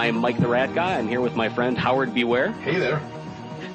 I'm Mike the Rat Guy. I'm here with my friend HowardBware. Hey there.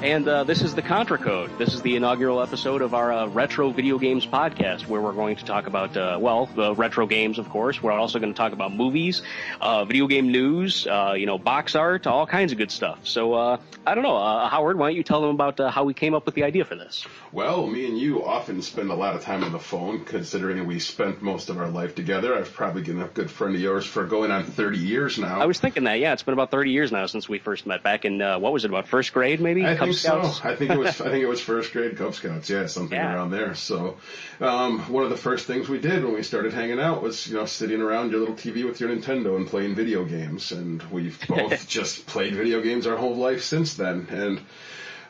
And this is the Contra Code. This is the inaugural episode of our retro video games podcast, where we're going to talk about, the retro games, of course. We're also going to talk about movies, video game news, box art, all kinds of good stuff. So, I don't know, Howard, why don't you tell them about how we came up with the idea for this? Well, me and you often spend a lot of time on the phone, considering we spent most of our life together. I've probably been a good friend of yours for going on 30 years now. I was thinking that, yeah. It's been about 30 years now since we first met, back in, what was it, about first grade, maybe? I think so. I think it was first grade Cub Scouts, something around there. So, one of the first things we did when we started hanging out was, sitting around your little TV with your Nintendo and playing video games. And we've both just played video games our whole life since then. And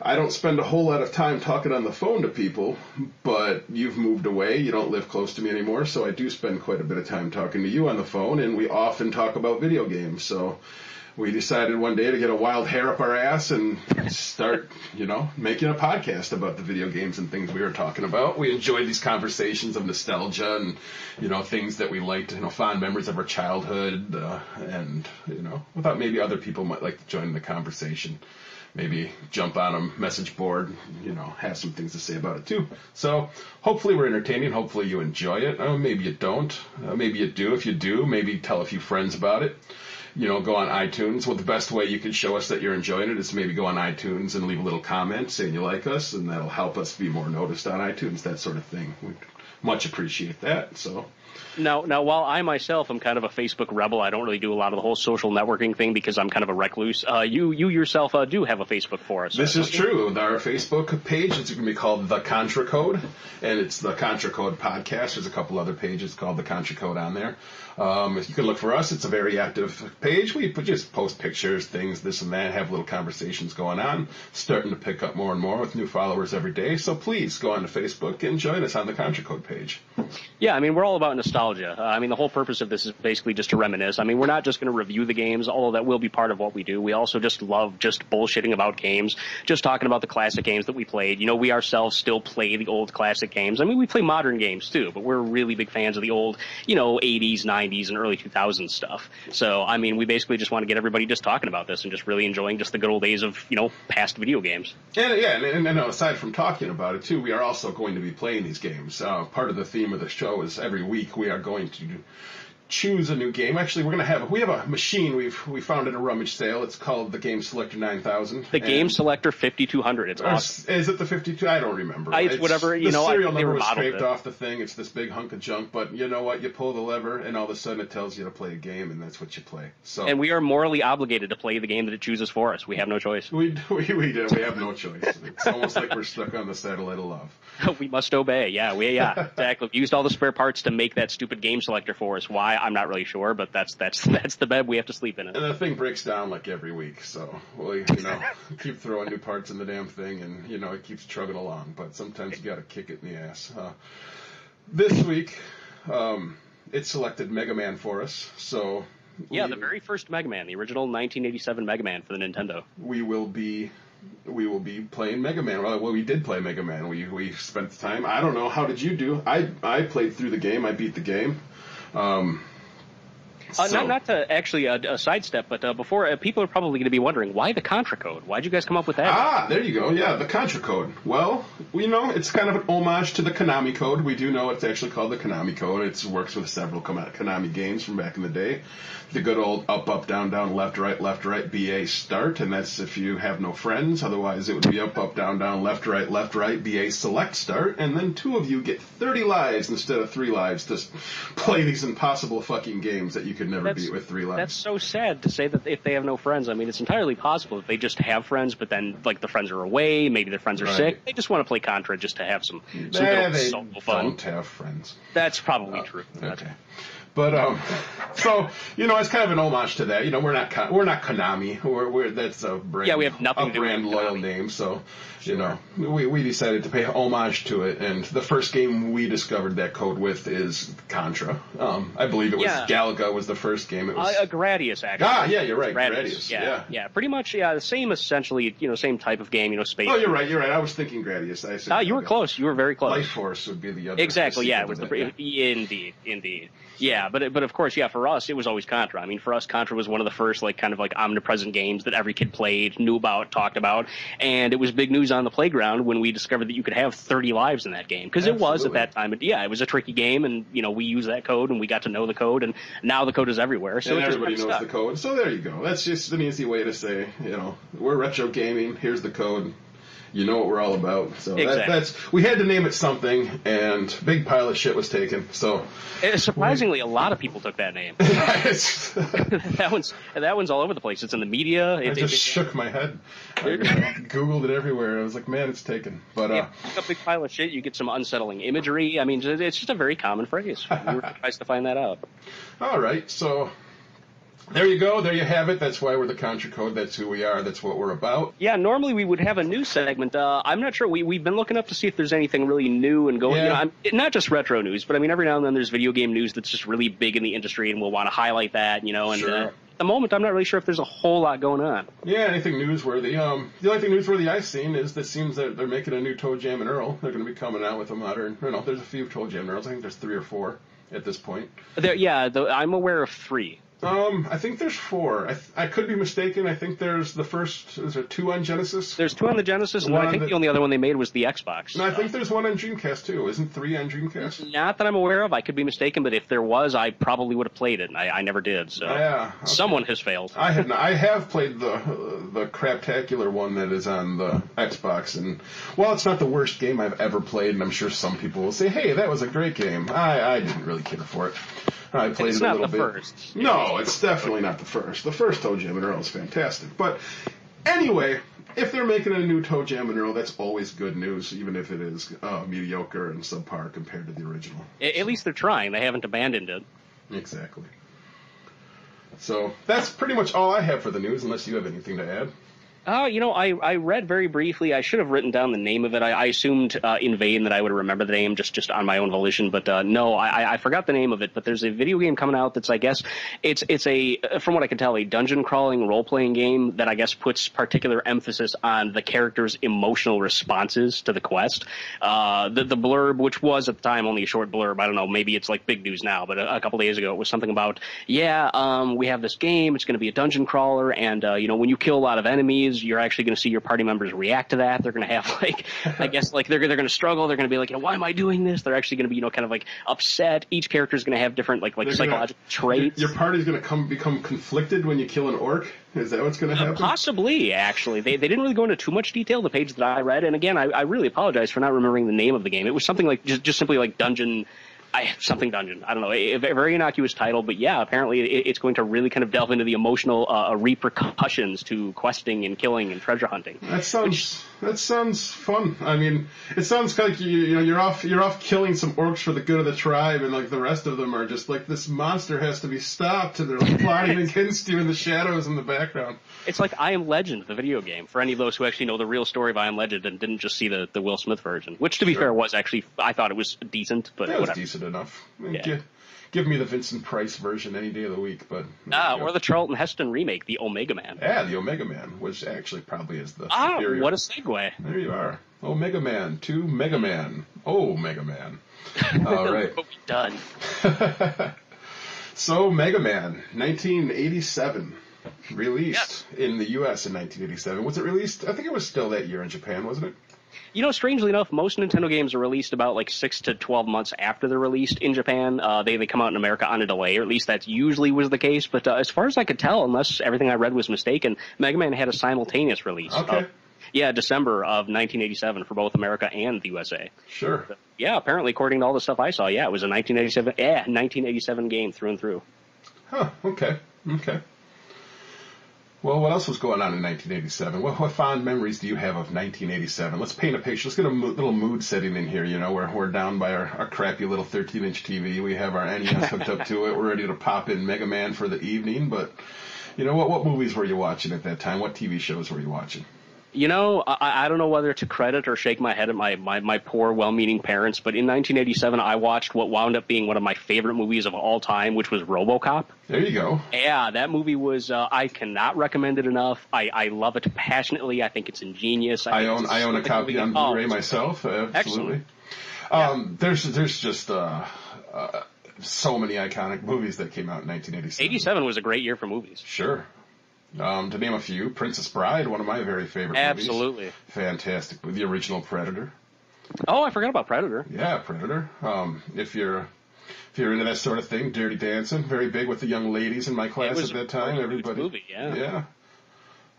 I don't spend a whole lot of time talking on the phone to people, but you've moved away. You don't live close to me anymore, so I do spend quite a bit of time talking to you on the phone, and we often talk about video games. So we decided one day to get a wild hair up our ass and start, making a podcast about the video games and things we were talking about. We enjoyed these conversations of nostalgia and, things that we liked, fond memories of our childhood, and, we thought maybe other people might like to join the conversation. Maybe jump on a message board, have some things to say about it too. So hopefully we're entertaining. Hopefully you enjoy it. Maybe you don't. Maybe you do. If you do, maybe tell a few friends about it. Go on iTunes. Well, the best way you can show us that you're enjoying it is to maybe go on iTunes and leave a little comment saying you like us, and that'll help us be more noticed on iTunes, that sort of thing. We'd much appreciate that. So Now, while I myself am kind of a Facebook rebel, I don't really do a lot of the whole social networking thing because I'm kind of a recluse. You yourself do have a Facebook for us. This is true. Our Facebook page is going to be called The Contra Code, and it's The Contra Code Podcast. There's a couple other pages called The Contra Code on there. If you can look for us, it's a very active page. We just post pictures, things, this and that, have little conversations going on, starting to pick up more and more with new followers every day. So please go on to Facebook and join us on the Contra Code page. Yeah, we're all about nostalgia. The whole purpose of this is basically just to reminisce. We're not just going to review the games, although that will be part of what we do. We also just love just bullshitting about games, just talking about the classic games that we played. We ourselves still play the old classic games. We play modern games too, but we're really big fans of the old, 80s, 90s, and early 2000s stuff. So, we basically just want to get everybody just talking about this and just really enjoying just the good old days of, past video games. And aside from talking about it too, we are also going to be playing these games. Part of the theme of the show is every week we are going to choose a new game. Actually, we have a machine we found at a rummage sale. It's called the Game Selector 9000. The Game Selector 5200. It's awesome. Is it the 52? I don't remember. It's whatever, the serial number was scraped off the thing. It's this big hunk of junk, but you know what? You pull the lever, and all of a sudden it tells you to play a game, and that's what you play. So, and we are morally obligated to play the game that it chooses for us. We have no choice. We do. We have no choice. It's almost like we're stuck on the satellite of love. We must obey. Yeah, exactly. We used all the spare parts to make that stupid Game Selector for us. Why? I'm not really sure, but that's the bed we have to sleep in. And the thing breaks down like every week, so we keep throwing new parts in the damn thing, and it keeps chugging along. But sometimes you got to kick it in the ass. This week, it selected Mega Man for us. So the very first Mega Man, the original 1987 Mega Man for the Nintendo. We will be playing Mega Man. Well, we did play Mega Man. We spent the time. I don't know. How did you do? I played through the game. I beat the game. Not to actually sidestep, but before, people are probably going to be wondering, why the Contra Code? Why'd you guys come up with that? There you go. Yeah, the Contra Code. Well, it's kind of an homage to the Konami Code. We do know it's actually called the Konami Code. It works with several Konami games from back in the day. The good old up, up, down, down, left, right, BA start, and that's if you have no friends. Otherwise, it would be up, up, down, down, left, right, BA select start, and then two of you get 30 lives instead of 3 lives to play these impossible fucking games that you could never beat with 3 lives. That's so sad to say that if they have no friends. It's entirely possible that they just have friends, but then, the friends are away, maybe their friends are sick. They just want to play Contra just to have some good old fun. Don't have friends. That's probably true. Okay. But so it's kind of an homage to that. We're not Konami. We're that's a brand. We have nothing a brand loyal name. So we decided to pay homage to it. And the first game we discovered that code with is Contra. I believe it was Galaga was the first game. It was Gradius actually. You're right. Gradius. Yeah. Pretty much. Yeah, the same essentially. Same type of game. Space. Oh, you're right. I was thinking Gradius. You were close. You were very close. Life Force would be the other. Exactly. Yeah. It was indeed. Yeah, but of course, yeah, for us, it was always Contra. I mean, for us, Contra was one of the first, like, kind of like omnipresent games that every kid played, knew about, talked about, and it was big news on the playground when we discovered that you could have 30 lives in that game, because it was at that time. Yeah, it was a tricky game, and, you know, we used that code, and we got to know the code, and now the code is everywhere. So and everybody knows the code. So there you go. That's just an easy way to say, you know, we're retro gaming, here's the code. You know what we're all about. So exactly. We had to name it something, and big pile of shit was taken. So surprisingly, a lot of people took that name. that one's all over the place. It's in the media. I just shook my head. I Googled it everywhere. I was like, man, it's taken. But a big pile of shit. You get some unsettling imagery. I mean, it's just a very common phrase. We were surprised to find that out. All right, so. There you go. There you have it. That's why we're the Contra Code. That's who we are. That's what we're about. Yeah, normally we would have a news segment. I'm not sure. We've been looking up to see if there's anything really new and going. Yeah. You know, not just retro news, but I mean, every now and then there's video game news that's just really big in the industry, and we'll want to highlight that. You know, and sure. At the moment, I'm not really sure if there's a whole lot going on. Yeah, anything newsworthy. The only thing newsworthy I've seen is that seems that they're making a new Toe Jam and Earl. They're going to be coming out with a modern. There's a few Toe Jam and Earls. I think there's 3 or 4 at this point. I'm aware of 3. I think there's 4. I could be mistaken. I think there's the first. Is there 2 on Genesis? There's 2 on the Genesis, and I think the only other one they made was the Xbox. No, I think there's 1 on Dreamcast too. Isn't 3 on Dreamcast? Not that I'm aware of. I could be mistaken, but if there was, I probably would have played it, and I never did. So yeah, okay. Someone has failed. I have not. I have played the craptacular one that is on the Xbox, and while it's not the worst game I've ever played, and I'm sure some people will say, "Hey, that was a great game," I didn't really care for it. I played it a little bit. It's not the first. No, it's definitely not the first. The first Toe Jam and Earl is fantastic. But anyway, if they're making a new Toe Jam and Earl, that's always good news, even if it is mediocre and subpar compared to the original. At least they're trying. They haven't abandoned it. Exactly. So that's pretty much all I have for the news, unless you have anything to add. I read very briefly. I should have written down the name of it. I assumed in vain that I would remember the name just on my own volition. But no, I forgot the name of it. But there's a video game coming out that's, I guess, it's from what I can tell, a dungeon crawling role playing game that I guess puts particular emphasis on the character's emotional responses to the quest. The blurb, which was at the time only a short blurb, I don't know, maybe it's like big news now, but a couple days ago it was something about, we have this game. It's going to be a dungeon crawler, and when you kill a lot of enemies, you're actually going to see your party members react to that. They're going to have I guess they're going to struggle. They're going to be like, why am I doing this? They're actually going to be, kind of like upset. Each character is going to have different psychological traits. Your party's going to become conflicted when you kill an orc. Is that what's going to happen? Possibly, actually. They didn't really go into too much detail, the page that I read. And again, I really apologize for not remembering the name of the game. It was something like just simply like Dungeon. Something Dungeon. I don't know. A very innocuous title, but yeah, apparently it's going to really kind of delve into the emotional repercussions to questing and killing and treasure hunting. That sounds fun. I mean, it sounds like you're off killing some orcs for the good of the tribe, and like the rest of them are just like, this monster has to be stopped, and they're like plotting against you in the shadows in the background. It's like I Am Legend, the video game, for any of those who actually know the real story of I Am Legend and didn't just see the Will Smith version, which, to be fair, was actually, I thought it was decent, but whatever. Was decent enough. Give me the Vincent Price version any day of the week, but or the Charlton Heston remake, the Omega Man. Yeah, the Omega Man, which actually probably is the superior. What a segue! There you are, Omega Man to Mega Man. Oh, Mega Man. All right, what we done. So, Mega Man, 1987, released in the U.S. in 1987. Was it released? I think it was still that year in Japan, wasn't it? Strangely enough, most Nintendo games are released about 6 to 12 months after they're released in Japan. They come out in America on a delay, or at least that usually was the case. But as far as I could tell, unless everything I read was mistaken, Mega Man had a simultaneous release. Okay. December of 1987 for both America and the USA. Sure. But, apparently, according to all the stuff I saw, it was a 1987 game through and through. Huh, okay. Well, what else was going on in 1987? What fond memories do you have of 1987? Let's paint a picture. Let's get a little mood setting in here, where we're down by our crappy little 13-inch TV. We have our NES hooked up to it. We're ready to pop in Mega Man for the evening. But, what movies were you watching at that time? What TV shows were you watching? I don't know whether to credit or shake my head at my poor, well-meaning parents, but in 1987, I watched what wound up being one of my favorite movies of all time, which was RoboCop. There you go. Yeah, that movie was, I cannot recommend it enough. I love it passionately. I think it's ingenious. I own a copy on Blu-ray myself. Absolutely. Yeah. There's just... so many iconic movies that came out in 1987. 87 was a great year for movies. Sure. To name a few, Princess Bride, one of my very favorite movies. Absolutely. Fantastic. The original Predator. Oh, I forgot about Predator. Yeah, Predator. If you're into that sort of thing, Dirty Dancing, very big with the young ladies in my class at that time. Everybody. Movie, yeah.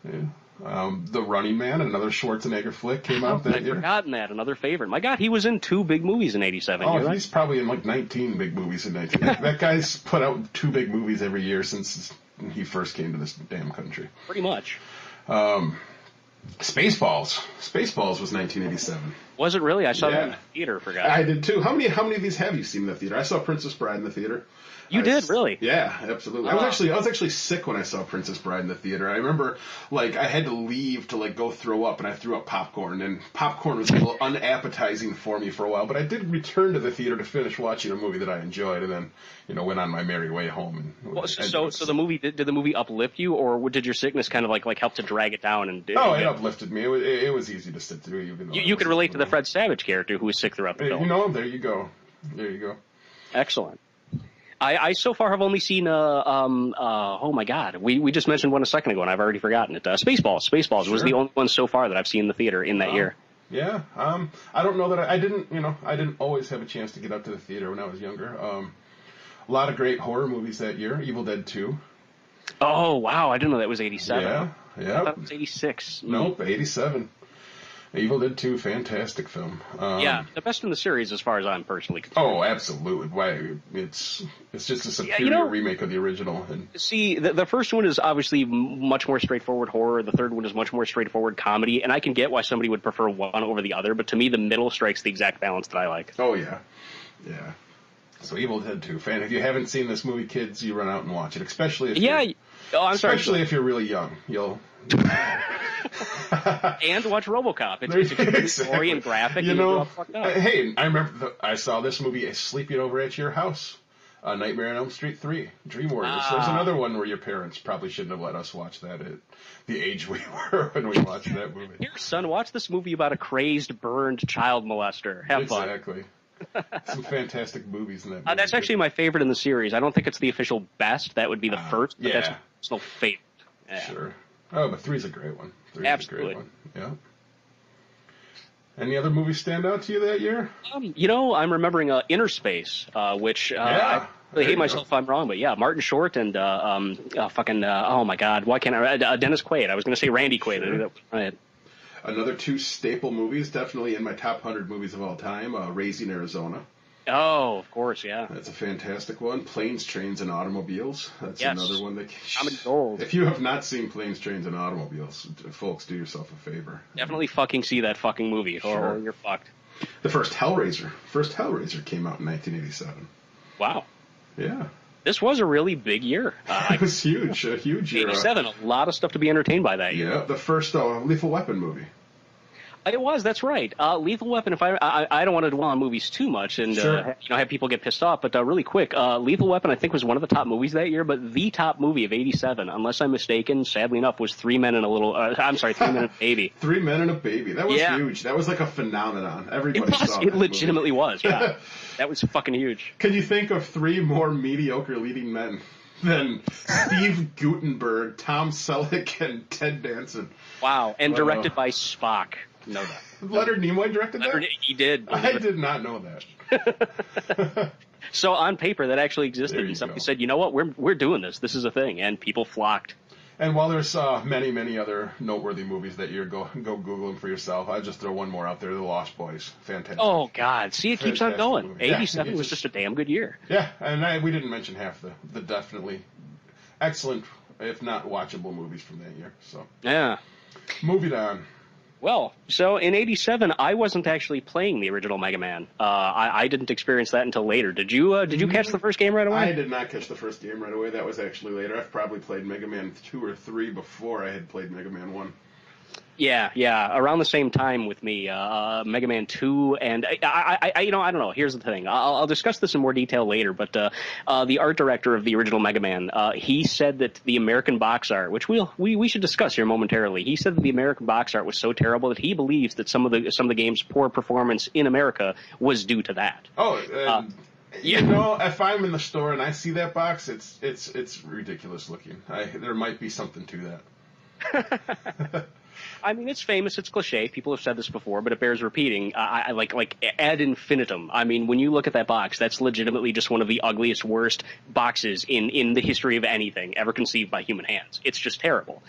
The Running Man, another Schwarzenegger flick, came out that year. I've forgotten that. Another favorite. My God, he was in 2 big movies in 87. Oh, he's probably in like 19 big movies in 19. That guy's put out 2 big movies every year since he first came to this damn country. Pretty much. Spaceballs. Spaceballs was 1987. Was it really? I saw that in the theater. Forgot. I did too. How many of these have you seen in the theater? I saw Princess Bride in the theater. You did, really? Yeah, absolutely. I was actually sick when I saw Princess Bride in the theater. I remember, like, I had to leave to, like, go throw up, and I threw up popcorn, and popcorn was a little unappetizing for me for a while, but I did return to the theater to finish watching a movie that I enjoyed, and then, went on my merry way home. And so the movie, did the movie uplift you, or did your sickness kind of, like help to drag it down? It uplifted me. It was easy to sit through. You could relate to the Fred Savage character who was sick throughout the film. There you go. Excellent. I so far have only seen oh my God, we just mentioned one a second ago and I've already forgotten it. Spaceballs was the only one so far that I've seen in the theater in that year. Yeah. I don't know that I didn't always have a chance to get up to the theater when I was younger. A lot of great horror movies that year. Evil Dead 2. Oh wow, I didn't know that was 87. Yeah. I thought it was 86. Nope, 87. Evil Dead 2, fantastic film. Yeah, the best in the series as far as I'm personally concerned. Oh, absolutely. Why? It's just a superior remake of the original. And see, the first one is obviously much more straightforward horror. The third one is much more straightforward comedy. And I can get why somebody would prefer one over the other, but to me, the middle strikes the exact balance that I like. Oh, yeah. Yeah. So Evil Dead 2, fan. If you haven't seen this movie, kids, you run out and watch it. Especially if you're really young. You'll... and watch RoboCop. It's gory and graphic. Hey, I remember I saw this movie sleeping over at your house. Nightmare on Elm Street 3, Dream Warriors. There's another one where your parents probably shouldn't have let us watch that at the age we were when we watched that movie. Here, son, watch this movie about a crazed, burned child molester. Have fun. Exactly. Some fantastic movies in that movie. That's actually my favorite in the series. I don't think it's the official best. That would be the first, but that's my personal favorite. Yeah. Sure. Oh, but 3's a great one. Absolutely. A great one. Yeah. Any other movies stand out to you that year? I'm remembering Inner Space, which I really hate myself if I'm wrong, but yeah, Martin Short and oh my God, why can't I? Dennis Quaid. I was going to say Randy Quaid. Sure. Right. Another 2 staple movies, definitely in my top 100 movies of all time. Raising Arizona. Oh, of course, yeah. That's a fantastic one. Planes, Trains, and Automobiles. That's another one that... I'm old. If you have not seen Planes, Trains, and Automobiles, folks, do yourself a favor. Definitely fucking see that fucking movie, or you're fucked. The first Hellraiser came out in 1987. Wow. Yeah. This was a really big year. It was huge, a huge year. 87, a lot of stuff to be entertained by that year. Yeah, the first Lethal Weapon movie. It was, that's right. Lethal Weapon, if I don't want to dwell on movies too much and have people get pissed off, but really quick, Lethal Weapon I think was one of the top movies that year, but the top movie of 87, unless I'm mistaken, sadly enough, was 3 Men and a Baby. 3 Men and a Baby. That was huge. That was like a phenomenon. Everybody saw it. It legitimately was, yeah. That was fucking huge. Can you think of 3 more mediocre leading men than Steve Guttenberg, Tom Selleck, and Ted Danson? Wow, and directed by Spock. Know that. Leonard Nimoy directed that? He did. I did not know that. So on paper, that actually existed, and somebody said, "You know what? We're doing this. This is a thing," and people flocked. And while there's many other noteworthy movies that year, go Google them for yourself. I just throw one more out there: The Lost Boys. Fantastic. Oh God, see, it keeps on going. Movie. 87 was just a damn good year. Yeah, and we didn't mention half the definitely excellent, if not watchable, movies from that year. So yeah, moving on. Well, so in 87, I wasn't actually playing the original Mega Man. I didn't experience that until later. Did you catch the first game right away? I did not catch the first game right away. That was actually later. I've probably played Mega Man 2 or 3 before I had played Mega Man 1. Yeah, around the same time with me, Mega Man 2, and I don't know. Here's the thing. I'll discuss this in more detail later, but the art director of the original Mega Man, he said that the American box art, which we should discuss here momentarily, he said that the American box art was so terrible that he believes that some of the game's poor performance in America was due to that. You know, if I'm in the store and I see that box, it's ridiculous looking. There might be something to that. I mean, it's famous, it's cliche. People have said this before, but it bears repeating. I like ad infinitum. I mean, when you look at that box, that's legitimately just one of the ugliest, worst boxes in the history of anything ever conceived by human hands. It's just terrible.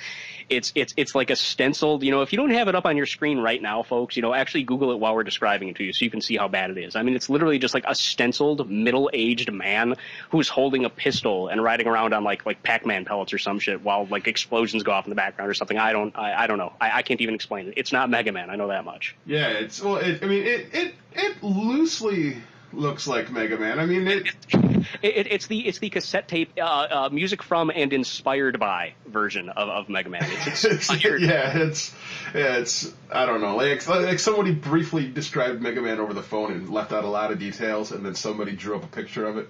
It's like a stenciled. You know, if you don't have it up on your screen right now, folks, you know, actually Google it while we're describing it to you, so you can see how bad it is. I mean, it's literally just like a stenciled middle-aged man who's holding a pistol and riding around on like Pac-Man pellets or some shit while like explosions go off in the background or something. I don't know. I can't even explain it. It's not Mega Man. I know that much. Yeah, it loosely looks like Mega Man. I mean, it's the cassette tape music from and inspired by version of Mega Man. It's inspired. It's I don't know. Like somebody briefly described Mega Man over the phone and left out a lot of details, and then somebody drew up a picture of it.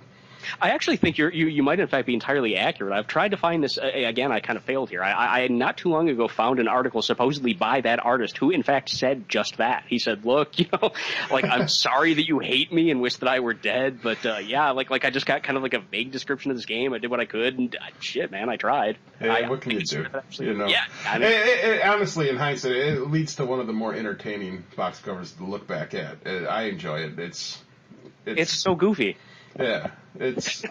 I actually think you might in fact be entirely accurate. I've tried to find this again. I kind of failed here. I not too long ago found an article supposedly by that artist who in fact said just that. He said, "Look, you know, like I'm sorry that you hate me and wish that I were dead, but yeah, like I just got kind of like a vague description of this game. I did what I could, and shit, man, I tried." Hey, what can you do? You know, yeah. I mean, honestly, in hindsight, it leads to one of the more entertaining box covers to look back at. I enjoy it. It's so goofy. Yeah, it's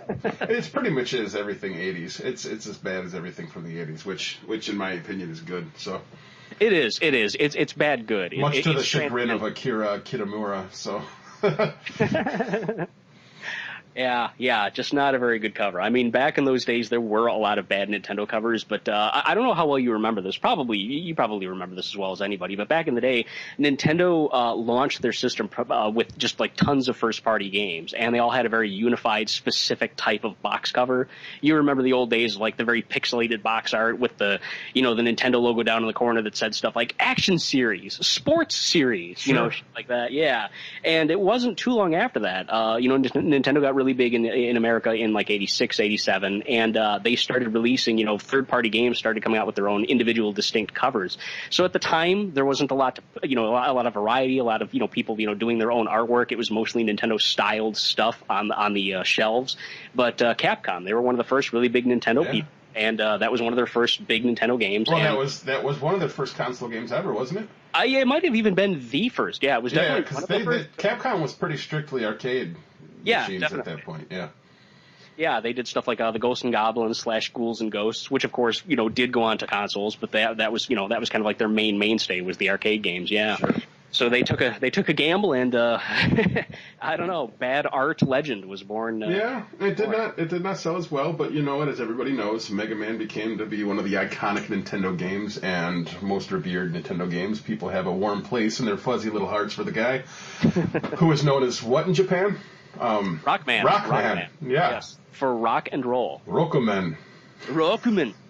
pretty much is everything 80s. It's as bad as everything from the 80s, which in my opinion is good. So it is. It's bad good. Much to the chagrin of Akira Kitamura. So. Yeah, just not a very good cover. I mean, back in those days, there were a lot of bad Nintendo covers, but I don't know how well you remember this. You probably remember this as well as anybody, but back in the day, Nintendo launched their system with just like tons of first-party games, and they all had a very unified, specific type of box cover. You remember the old days, like the very pixelated box art with the Nintendo logo down in the corner that said stuff like Action Series, Sports Series, Sure. Shit like that, yeah. And it wasn't too long after that, Nintendo got really big in America in like 86, 87, and they started releasing, third-party games started coming out with their own individual distinct covers. So at the time, there wasn't a lot of variety, a lot of, people, doing their own artwork. It was mostly Nintendo-styled stuff on the shelves. But Capcom, they were one of the first really big Nintendo people. And that was one of their first big Nintendo games. Well, that was one of their first console games ever, wasn't it? Yeah, it might have even been the first. Yeah, it was definitely one of the first. Capcom was pretty strictly arcade machines definitely. At that point, yeah. Yeah, they did stuff like the Ghosts and Goblins / Ghouls and Ghosts, which of course, did go on to consoles, but that was kind of like their mainstay was the arcade games, yeah. Sure. So they took a gamble, and I don't know, Bad Art Legend was born. It did not sell as well, but you know what? As everybody knows, Mega Man became to be one of the iconic Nintendo games and most revered Nintendo games. People have a warm place in their fuzzy little hearts for the guy who is known as what in Japan? Rockman. Rockman. Yeah. Yes. For rock and roll. Rokumen.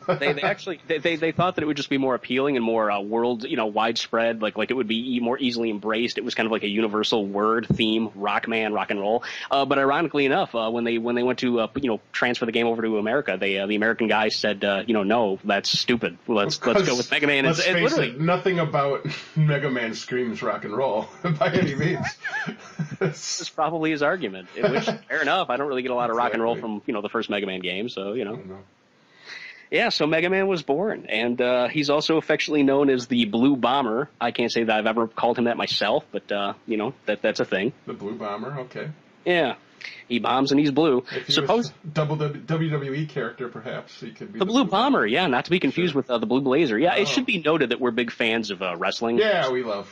They actually they thought that it would just be more appealing and more world widespread, like it would be more easily embraced. It was kind of like a universal word theme, Rockman, rock and roll. But ironically enough, when they went to transfer the game over to America, the American guys said no, that's stupid. Let's go with Mega Man. Let's face it, nothing about Mega Man screams rock and roll by any means. This is probably his argument. Which fair enough. I don't really get a lot of rock and roll from the first Mega Man game, so Yeah, so Mega Man was born, and he's also affectionately known as the Blue Bomber. I can't say that I've ever called him that myself, but that's a thing. The Blue Bomber, okay. Yeah, he bombs and he's blue. If he was a WWE character, perhaps he could be the Blue Bomber. Yeah, not to be confused with the Blue Blazer. Yeah, It should be noted that we're big fans of wrestling. Yeah, we love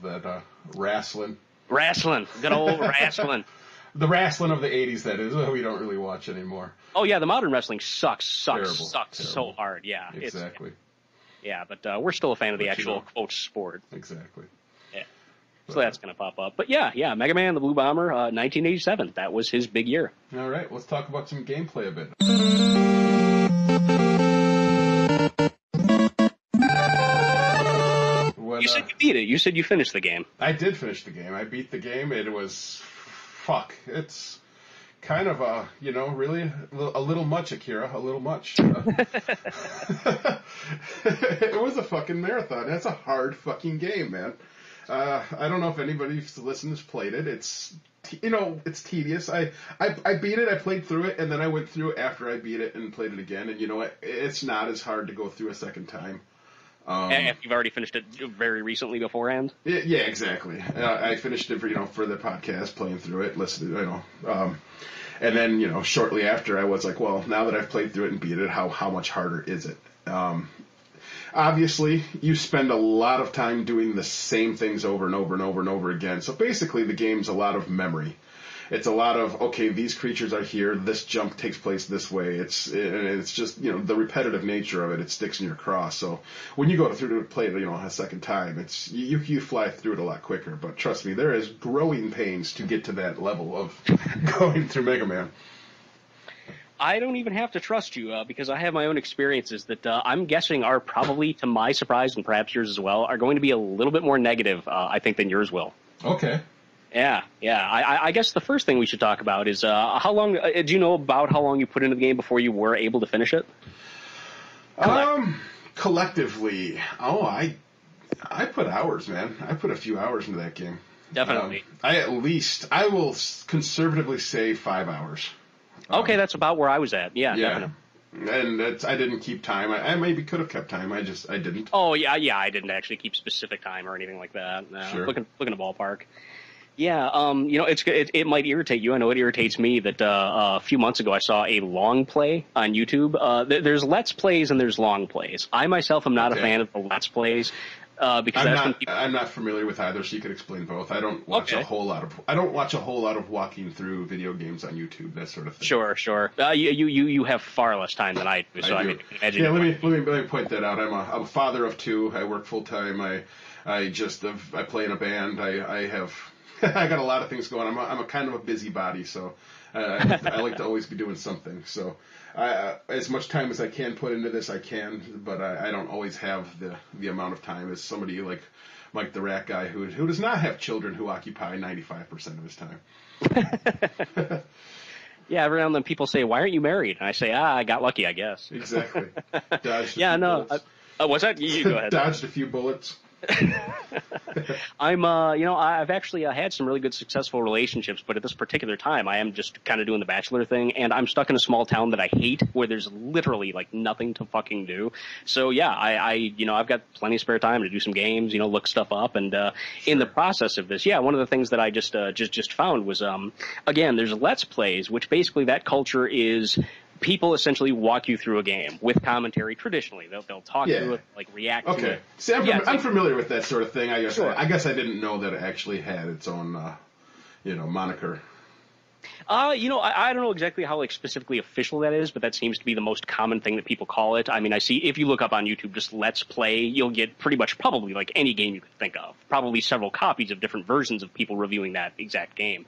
that wrestling. Wrestling, good old wrestling. The wrestling of the 80s, that is. We don't really watch anymore. Oh, yeah, the modern wrestling sucks Terrible. So hard, yeah. Exactly. But we're still a fan of the actual, quote, sport. Exactly. Yeah. So that's going to pop up. But yeah, Mega Man, the Blue Bomber, 1987. That was his big year. All right, let's talk about some gameplay a bit. You said you beat it. You said you finished the game. I did finish the game. I beat the game. It was... It's kind of really a little much, Akira. A little much. It was a fucking marathon. That's a hard fucking game, man. I don't know if anybody who's listened has played it. It's it's tedious. I beat it. I played through it, and then I went through it after I beat it and played it again. And you know what? It's not as hard to go through a second time. If you've already finished it very recently beforehand. Yeah, exactly. I finished it for the podcast, playing through it, listening, and then shortly after I was like, well, now that I've played through it and beat it, how much harder is it? Obviously, you spend a lot of time doing the same things over and over and over and over again. So basically, the game's a lot of memory. It's a lot of, okay, these creatures are here, this jump takes place this way. It's just, the repetitive nature of it, it sticks in your craw. So when you go through to play it, a second time, you fly through it a lot quicker. But trust me, there is growing pains to get to that level of going through Mega Man. I don't even have to trust you because I have my own experiences that I'm guessing are probably, to my surprise, and perhaps yours as well, are going to be a little bit more negative, I think, than yours will. Okay. Yeah. I guess the first thing we should talk about is how long. Do you know about how long you put into the game before you were able to finish it? Collectively, I put hours, man. I put a few hours into that game. Definitely. I will conservatively say 5 hours. Okay, that's about where I was at. Yeah. Definitely. And I didn't keep time. I maybe could have kept time. I didn't. Oh yeah. I didn't actually keep specific time or anything like that. No, sure. Looking at ballpark. Yeah, it might irritate you. I know it irritates me that a few months ago I saw a long play on YouTube. There's Let's Plays and there's long plays. I myself am not a fan of the Let's Plays. Because I'm not familiar with either, so you could explain both. I don't watch a whole lot of walking through video games on YouTube, that sort of thing. Sure. You have far less time than I do, so I mean, imagine. Yeah, let me point that out. I'm a father of two. I work full time. I play in a band. I have I got a lot of things going. I'm a kind of a busybody, so I like to always be doing something. So as much time as I can put into this, I can, but I don't always have the amount of time as somebody like Mike the Rat Guy who does not have children who occupy 95% of his time. Yeah, every now and then people say, "Why aren't you married?" And I say, I got lucky, I guess. Exactly. Dodged what's that? You go ahead. Dodged a few bullets. I've actually had some really good successful relationships, but at this particular time, I am just kind of doing the bachelor thing, and I'm stuck in a small town that I hate, where there's literally like nothing to fucking do. So yeah, I've got plenty of spare time to do some games, look stuff up, and in the process of this, one of the things that I just found was again, there's Let's Plays, which basically that culture is. People essentially walk you through a game with commentary. Traditionally, they'll talk through it, like react to it. See, I'm familiar with that sort of thing. I guess I didn't know that it actually had its own, moniker. I don't know exactly how specifically official that is, but that seems to be the most common thing that people call it. I mean, I see if you look up on YouTube just Let's Play, you'll get pretty much probably like any game you could think of. Probably several copies of different versions of people reviewing that exact game.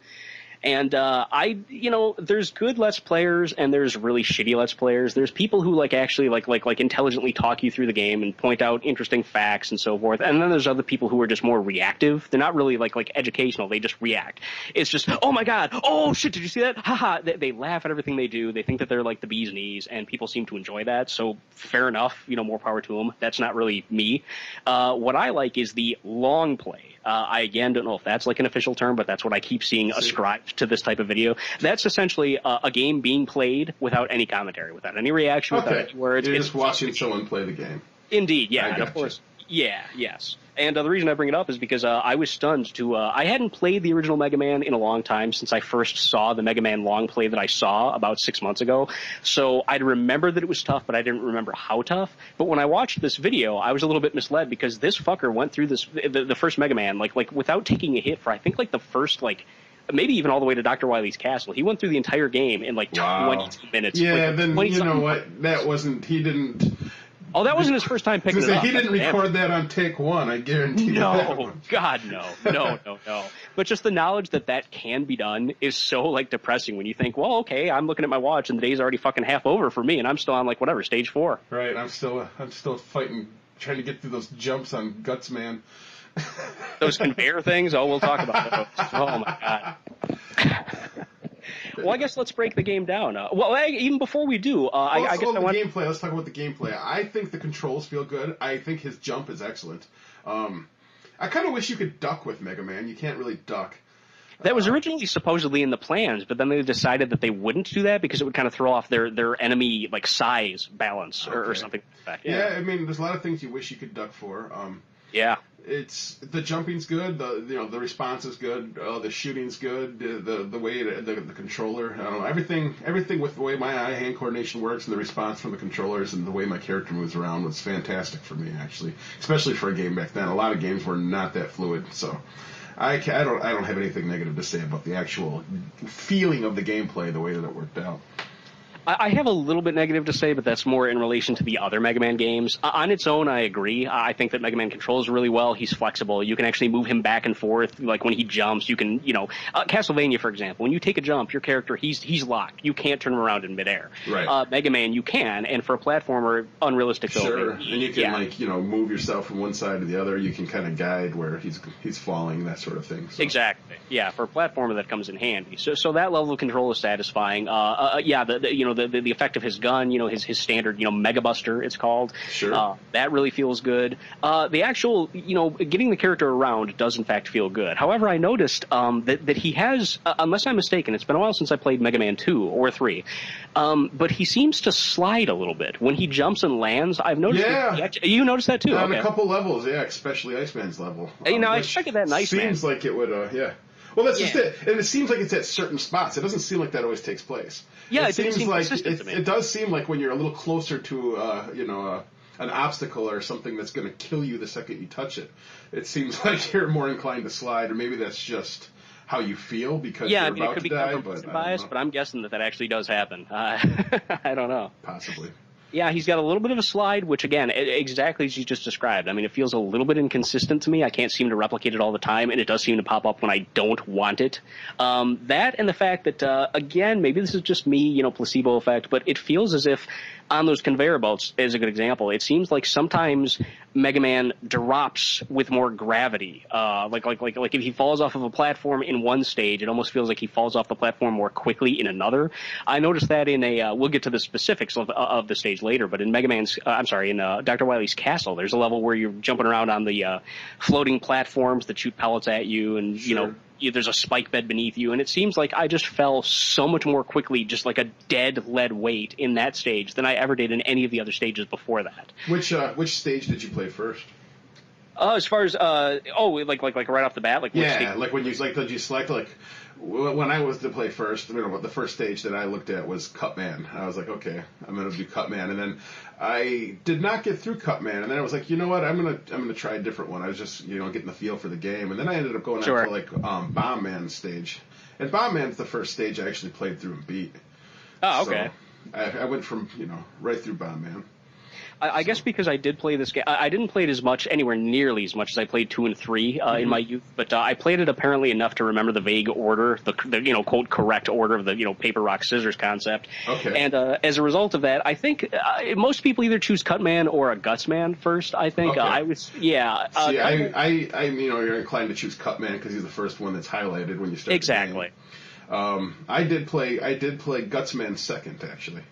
And there's good Let's Players and there's really shitty Let's Players. There's people who actually intelligently talk you through the game and point out interesting facts and so forth. And then there's other people who are just more reactive. They're not really like educational. They just react. It's just, oh my god, oh shit, did you see that? Haha. They laugh at everything they do. They think that they're like the bee's knees, and people seem to enjoy that. So fair enough. More power to them. That's not really me. What I like is the long play. I, again, don't know if that's like an official term, but that's what I keep seeing ascribed to this type of video. That's essentially a game being played without any commentary, without any reaction, without any words. You're just watching someone play the game. Indeed, yeah, and of course. Yeah, yes. And the reason I bring it up is because I was stunned to I hadn't played the original Mega Man in a long time since I first saw the Mega Man long play that I saw about 6 months ago. So I'd remember that it was tough, but I didn't remember how tough. But when I watched this video, I was a little bit misled because this fucker went through the first Mega Man like without taking a hit for I think the first maybe even all the way to Dr. Wily's castle. He went through the entire game in 22 minutes. Yeah, then you know what? That wasn't. He didn't. Oh, that wasn't his first time picking it up. He didn't record that on take one, I guarantee you. No, God, no. But just the knowledge that can be done is so, depressing when you think, well, okay, I'm looking at my watch and the day's already fucking half over for me and I'm still on, stage 4. Right, I'm still fighting, trying to get through those jumps on Guts Man. Those conveyor things? Oh, we'll talk about those. Oh, my God. Well, I guess let's break the game down. Even before we do, I guess gameplay. Let's talk about the gameplay. I think the controls feel good. I think his jump is excellent. I kind of wish you could duck with Mega Man. You can't really duck. That was originally supposedly in the plans, but then they decided that they wouldn't do that because it would kind of throw off their enemy like size balance or something like that. Yeah, I mean, there's a lot of things you wish you could duck for. Yeah. It's the jumping's good, the response is good, the shooting's good, the way the controller, I don't know, everything with the way my eye-hand coordination works and the response from the controllers and the way my character moves around was fantastic for me, actually, especially for a game back then. A lot of games were not that fluid, so I don't have anything negative to say about the actual feeling of the gameplay, the way that it worked out. I have a little bit negative to say, but that's more in relation to the other Mega Man games. On its own, I agree. I think that Mega Man controls really well. He's flexible. You can actually move him back and forth. Like when he jumps, you can, Castlevania, for example, when you take a jump, your character, he's locked. You can't turn him around in midair. Right. Mega Man, you can, and for a platformer, unrealistic. Sure, and you can move yourself from one side to the other. You can kind of guide where he's falling, that sort of thing. So. Exactly. Yeah, for a platformer, that comes in handy. So that level of control is satisfying. The effect of his gun, his standard, Mega Buster, it's called. Sure. That really feels good. The actual, getting the character around does in fact feel good. However, I noticed that he has, unless I'm mistaken, it's been a while since I played Mega Man 2 or 3, but he seems to slide a little bit when he jumps and lands. I've noticed. Yeah. You noticed that too? On a couple levels, yeah, especially Iceman's level. I expected that in Iceman. Seems like it would, yeah. Well, that's just it. And it seems like it's at certain spots. It doesn't seem like that always takes place. Yeah, it seems like it does seem like when you're a little closer to, an obstacle or something that's going to kill you the second you touch it. It seems like you're more inclined to slide, or maybe that's just how you feel because you're about to die. But I'm guessing that actually does happen. I don't know. Possibly. Yeah, he's got a little bit of a slide, which, again, exactly as you just described. I mean, it feels a little bit inconsistent to me. I can't seem to replicate it all the time, and it does seem to pop up when I don't want it. That and the fact that, again, maybe this is just me, placebo effect, but it feels as if on those conveyor belts, is a good example, it seems like sometimes Mega Man drops with more gravity. Like if he falls off of a platform in one stage, it almost feels like he falls off the platform more quickly in another. I noticed that in we'll get to the specifics of the stage later, but in in Dr. Wily's Castle, there's a level where you're jumping around on the floating platforms that shoot pellets at you, and, there's a spike bed beneath you, and it seems like I just fell so much more quickly, just like a dead lead weight in that stage than I ever did in any of the other stages before that. Which stage did you play first? As far as like right off the bat, like when you did you select when I was to play first, the first stage that I looked at was Cutman. I was like, okay, I'm gonna do Cutman, and then I did not get through Cutman, and then I was like, you know what, I'm gonna try a different one. I was just getting the feel for the game, and then I ended up going out to Bomb Man stage, and Bomb Man's the first stage I actually played through and beat. Oh, okay. So I went from right through Bomb Man. I guess because I did play this game, I didn't play it anywhere nearly as much as I played 2 and 3 in my youth, but I played it apparently enough to remember the vague order, the quote correct order of the paper rock scissors concept. Okay. And as a result of that, I think most people either choose Cutman or a Gutsman first. I think okay. You're inclined to choose Cutman because he's the first one that's highlighted when you start. Exactly. The game. I did play Gutsman second, actually.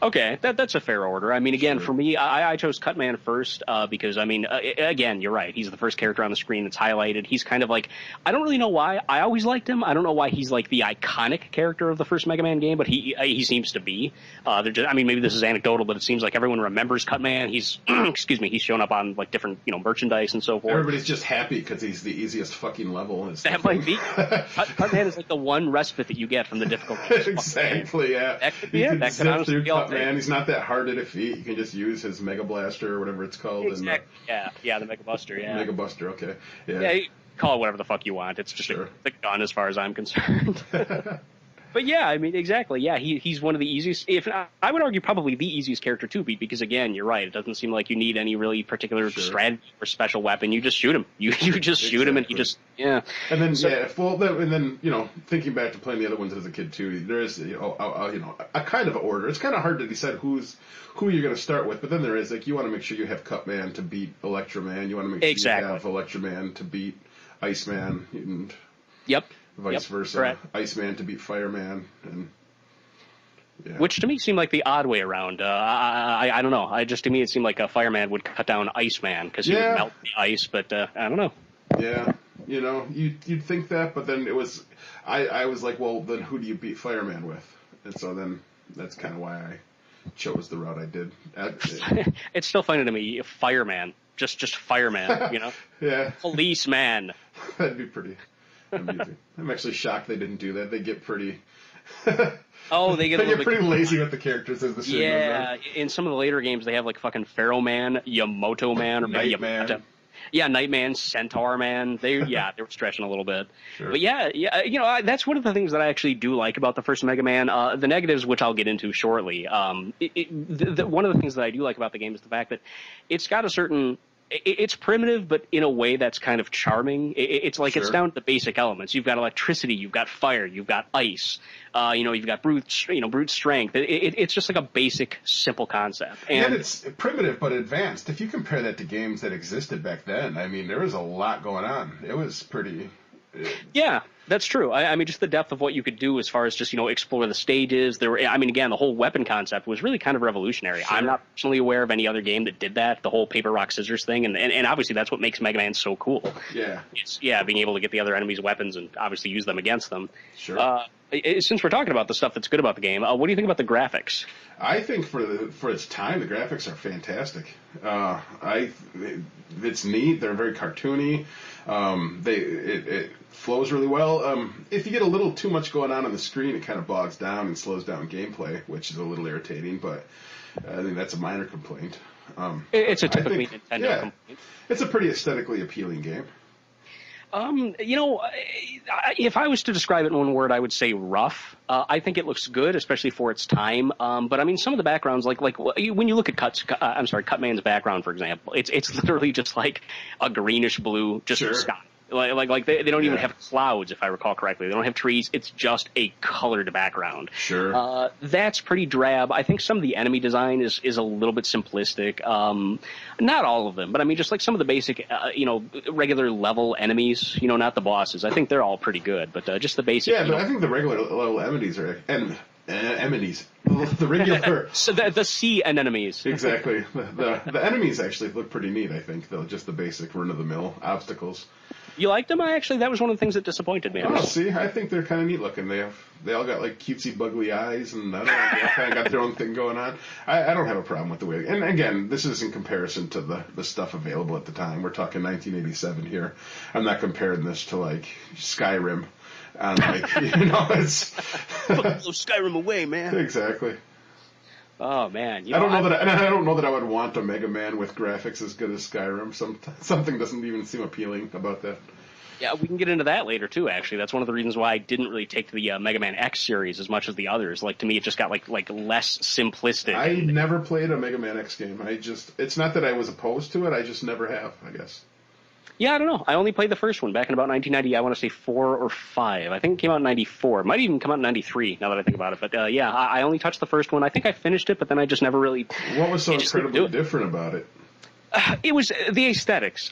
Okay, that's a fair order. I mean, again, for me, I chose Cutman first because, again, you're right. He's the first character on the screen that's highlighted. He's kind of like, I don't really know why. I always liked him. I don't know why he's like the iconic character of the first Mega Man game, but he seems to be. Maybe this is anecdotal, but it seems like everyone remembers Cutman. He's, he's shown up on like different, merchandise and so forth. Everybody's just happy because he's the easiest fucking level. That might be. Cutman is like the one respite that you get from the difficulty. Exactly, yeah. That could be it. That could honestly be all. Man, he's not that hard to defeat. You can just use his Mega Blaster or whatever it's called. Exactly. The Mega Buster. Yeah. Mega Buster. Okay. Yeah. You call it whatever the fuck you want. It's just a gun as far as I'm concerned. But yeah, exactly. Yeah, he's one of the easiest. I would argue probably the easiest character to beat because again, you're right. It doesn't seem like you need any really particular strategy or special weapon. You just shoot him. You just shoot him, and he just And then thinking back to playing the other ones as a kid too, there is a kind of order. It's kind of hard to decide who you're going to start with, but then there is you want to make sure you have Cutman to beat Electroman. You want to make sure you have Electroman to beat Iceman, and vice versa. Correct. Iceman to beat Fireman, and which to me seemed like the odd way around. I don't know. To me it seemed like a Fireman would cut down Iceman because he would melt the ice, but I don't know. Yeah. You know, you'd think that, but then I was like, well, then who do you beat Fireman with? And so then that's kind of why I chose the route I did. It's still funny to me, fireman, just fireman, you know? Yeah. Policeman. That'd be pretty amusing. I'm actually shocked they didn't do that. They get pretty... Oh, they get pretty lazy with the characters as the series goes on. In some of the later games, they have like fucking Pharaoh Man, Yamoto Man, or Nightman. Yeah, Nightman, Centaur Man. They were stretching a little bit. Sure. But yeah, you know, that's one of the things that I actually do like about the first Mega Man. The negatives, which I'll get into shortly. One of the things that I do like about the game is the fact that it's got a certain... It's primitive, but in a way that's kind of charming. It's like it's down to the basic elements. You've got electricity, you've got fire, you've got ice. You know, you've got brute strength. It's just like a basic, simple concept. And it's primitive but advanced. If you compare that to games that existed back then, I mean, there was a lot going on. It was pretty. Yeah, that's true. I mean, just the depth of what you could do as far as just, you know, explore the stages. Again, the whole weapon concept was really kind of revolutionary. Sure. I'm not personally aware of any other game that did that, the whole paper, rock, scissors thing. And obviously that's what makes Mega Man so cool. Yeah. It's, being able to get the other enemies' weapons and obviously use them against them. Sure. Since we're talking about the stuff that's good about the game, what do you think about the graphics? I think for its time, the graphics are fantastic. It's neat. They're very cartoony. It flows really well. If you get a little too much going on the screen, it kind of bogs down and slows down gameplay, which is a little irritating. But I think that's a minor complaint. It's a typically Nintendo complaint. It's a pretty aesthetically appealing game. You know, if I was to describe it in one word, I would say rough. I think it looks good, especially for its time. But I mean, some of the backgrounds, like when you look at Cutman's background, for example, it's literally just like a greenish blue, just sky. Like they don't even have clouds, if I recall correctly. They don't have trees. It's just a colored background. Sure. That's pretty drab. I think some of the enemy design is a little bit simplistic. Not all of them, but I mean, just like some of the basic, regular level enemies, not the bosses. I think they're all pretty good, but just the basic. Yeah, but I think the regular level enemies are enemies. The regular. So the sea anemones. Exactly. The enemies actually look pretty neat, I think, though. Just the basic run-of-the-mill obstacles. You liked them? That was one of the things that disappointed me. Oh, see, I think they're kind of neat looking. They all got like cutesy, buggly eyes, and I don't know, they all kind of got their own thing going on. I don't have a problem with the way. And again, this is in comparison to the stuff available at the time. We're talking 1987 here. I'm not comparing this to like Skyrim. And like, it's blow Skyrim away, man. Exactly. Oh man, I don't know that I would want a Mega Man with graphics as good as Skyrim. Something doesn't even seem appealing about that. Yeah, we can get into that later too. Actually, that's one of the reasons why I didn't really take to the Mega Man X series as much as the others. Like to me, it just got like less simplistic. I never played a Mega Man X game. It's not that I was opposed to it. I just never have, I guess. Yeah, I don't know. I only played the first one back in about 1990. I want to say 4 or 5. I think it came out in 94. It might even come out in 93, now that I think about it. But yeah, I only touched the first one. I think I finished it, but then I just never really... What was so incredibly different about it? It was the aesthetics.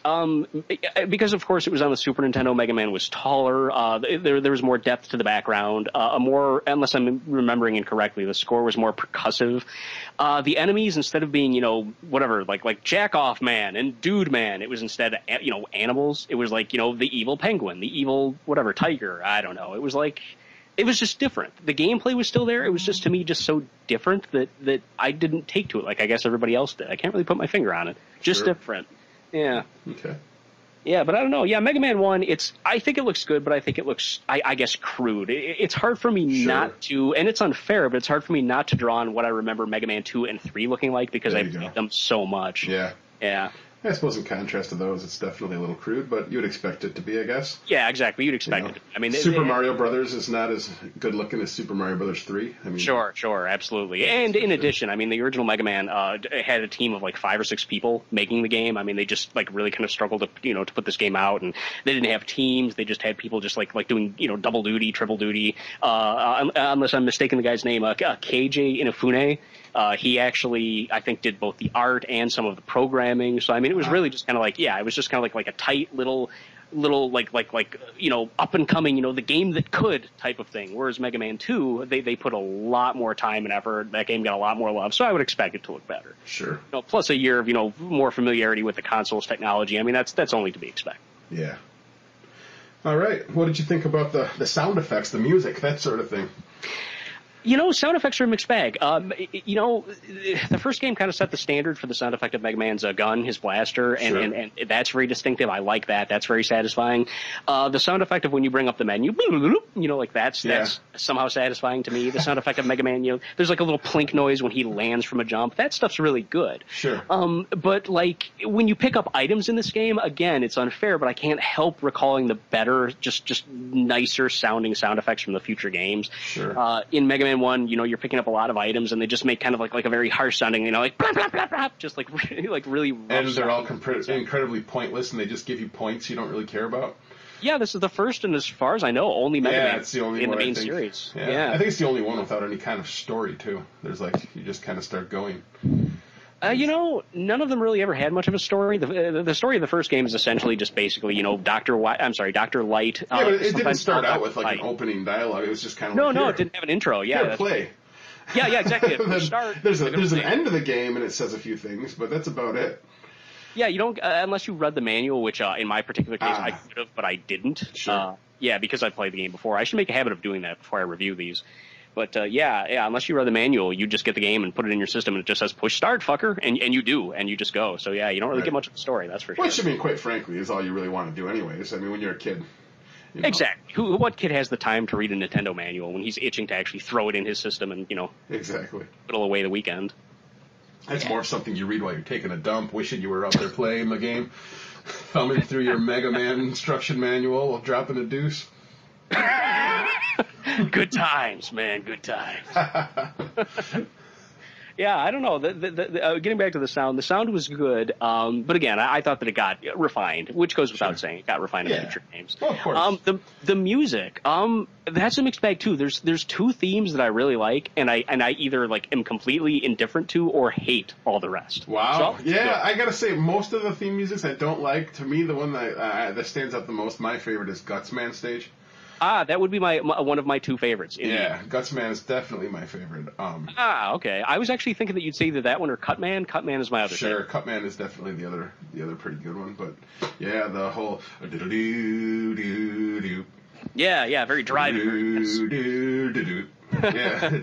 Because, of course, it was on the Super Nintendo, Mega Man was taller. There was more depth to the background. Unless I'm remembering incorrectly, the score was more percussive. The enemies, instead of being, like Jack-Off Man and Dude Man, it was instead, animals. It was like, the evil penguin, the evil, tiger. I don't know. It was just different. The gameplay was still there. It was just, to me, just so different that I didn't take to it like I guess everybody else did. I can't really put my finger on it. Just different. Yeah. Okay. Yeah, but I don't know. Yeah, Mega Man 1, I think it looks good, but I think it looks, I guess, crude. It's hard for me not to, and it's unfair, but it's hard for me not to draw on what I remember Mega Man 2 and 3 looking like because I played them so much. Yeah. Yeah. I suppose in contrast to those, it's definitely a little crude, but you would expect it to be, I guess. Yeah, exactly. You'd expect it. I mean, Super Mario Brothers is not as good looking as Super Mario Brothers 3. I mean, sure, absolutely. And in addition, I mean, the original Mega Man had a team of like 5 or 6 people making the game. I mean, they just like really kind of struggled to to put this game out, and they didn't have teams. They just had people just like doing double duty, triple duty. Unless I'm mistaken, the guy's name, KJ Inafune. He actually, I think, did both the art and some of the programming. So, I mean, it was really just kind of like, it was just kind of like a tight little up and coming, the game that could type of thing. Whereas Mega Man 2, they put a lot more time and effort. That game got a lot more love. So I would expect it to look better. Sure. Plus a year of, more familiarity with the console's technology. I mean, that's only to be expected. Yeah. All right. What did you think about the sound effects, the music, that sort of thing? You know, sound effects are a mixed bag. You know, the first game kind of set the standard for the sound effect of Mega Man's gun, his blaster, and that's very distinctive. I like that. That's very satisfying. The sound effect of when you bring up the menu, you know, like that's somehow satisfying to me. The sound effect of Mega Man, you know, there's like a little plink noise when he lands from a jump. That stuff's really good. Sure. But like when you pick up items in this game, again, it's unfair, but I can't help recalling the better, just nicer sounding sound effects from the future games. Sure. In Mega Man 1, you know, you're picking up a lot of items and they just make kind of like a very harsh sounding, you know, like blah, blah, blah, blah, just like really rough. And they're all incredibly pointless and they just give you points you don't really care about. Yeah, this is the first and as far as I know, only Mega Man it's the only in one, the main series. Yeah. I think it's the only one without any kind of story too. There's like, you just kind of start going. You know, none of them really ever had much of a story. The story of the first game is essentially just basically, you know, Dr. Light. Yeah, but it didn't start out with like an opening dialogue. It was just kind of No, it didn't have an intro. Yeah, play. Yeah, exactly. There's an end of the game and it says a few things, but that's about it. Yeah, you don't unless you read the manual, which in my particular case I could have, but I didn't. Sure. Yeah, because I played the game before. I should make a habit of doing that before I review these. But yeah, unless you read the manual, you just get the game and put it in your system, and it just says push start, fucker, and you do, and you just go. So yeah, you don't really get much of the story, that's for sure. Which, I mean, quite frankly, is all you really want to do anyways. I mean, when you're a kid. You know. Exactly. What kid has the time to read a Nintendo manual when he's itching to actually throw it in his system and, you know, exactly whittle away the weekend? That's more something you read while you're taking a dump, wishing you were out there playing the game, thumbing through your Mega Man instruction manual while dropping a deuce. Good times, man. Good times. Yeah, I don't know. Getting back to the sound was good. But again, I thought that it got refined, which goes without saying. It got refined in future games. Well, of course. The music, that's a mixed bag too. There's two themes that I really like, and I either like am completely indifferent to or hate all the rest. Wow. So, I gotta say, most of the theme musics I don't like. To me, the one that stands out the most, my favorite, is Gutsman stage. That would be one of my two favorites. Yeah, Gutsman is definitely my favorite. Okay. I was actually thinking that you'd say either that one or Cutman. Cutman is my other favorite. Sure, Cutman is definitely the other pretty good one. But yeah, the whole Yeah, very driving. Yeah,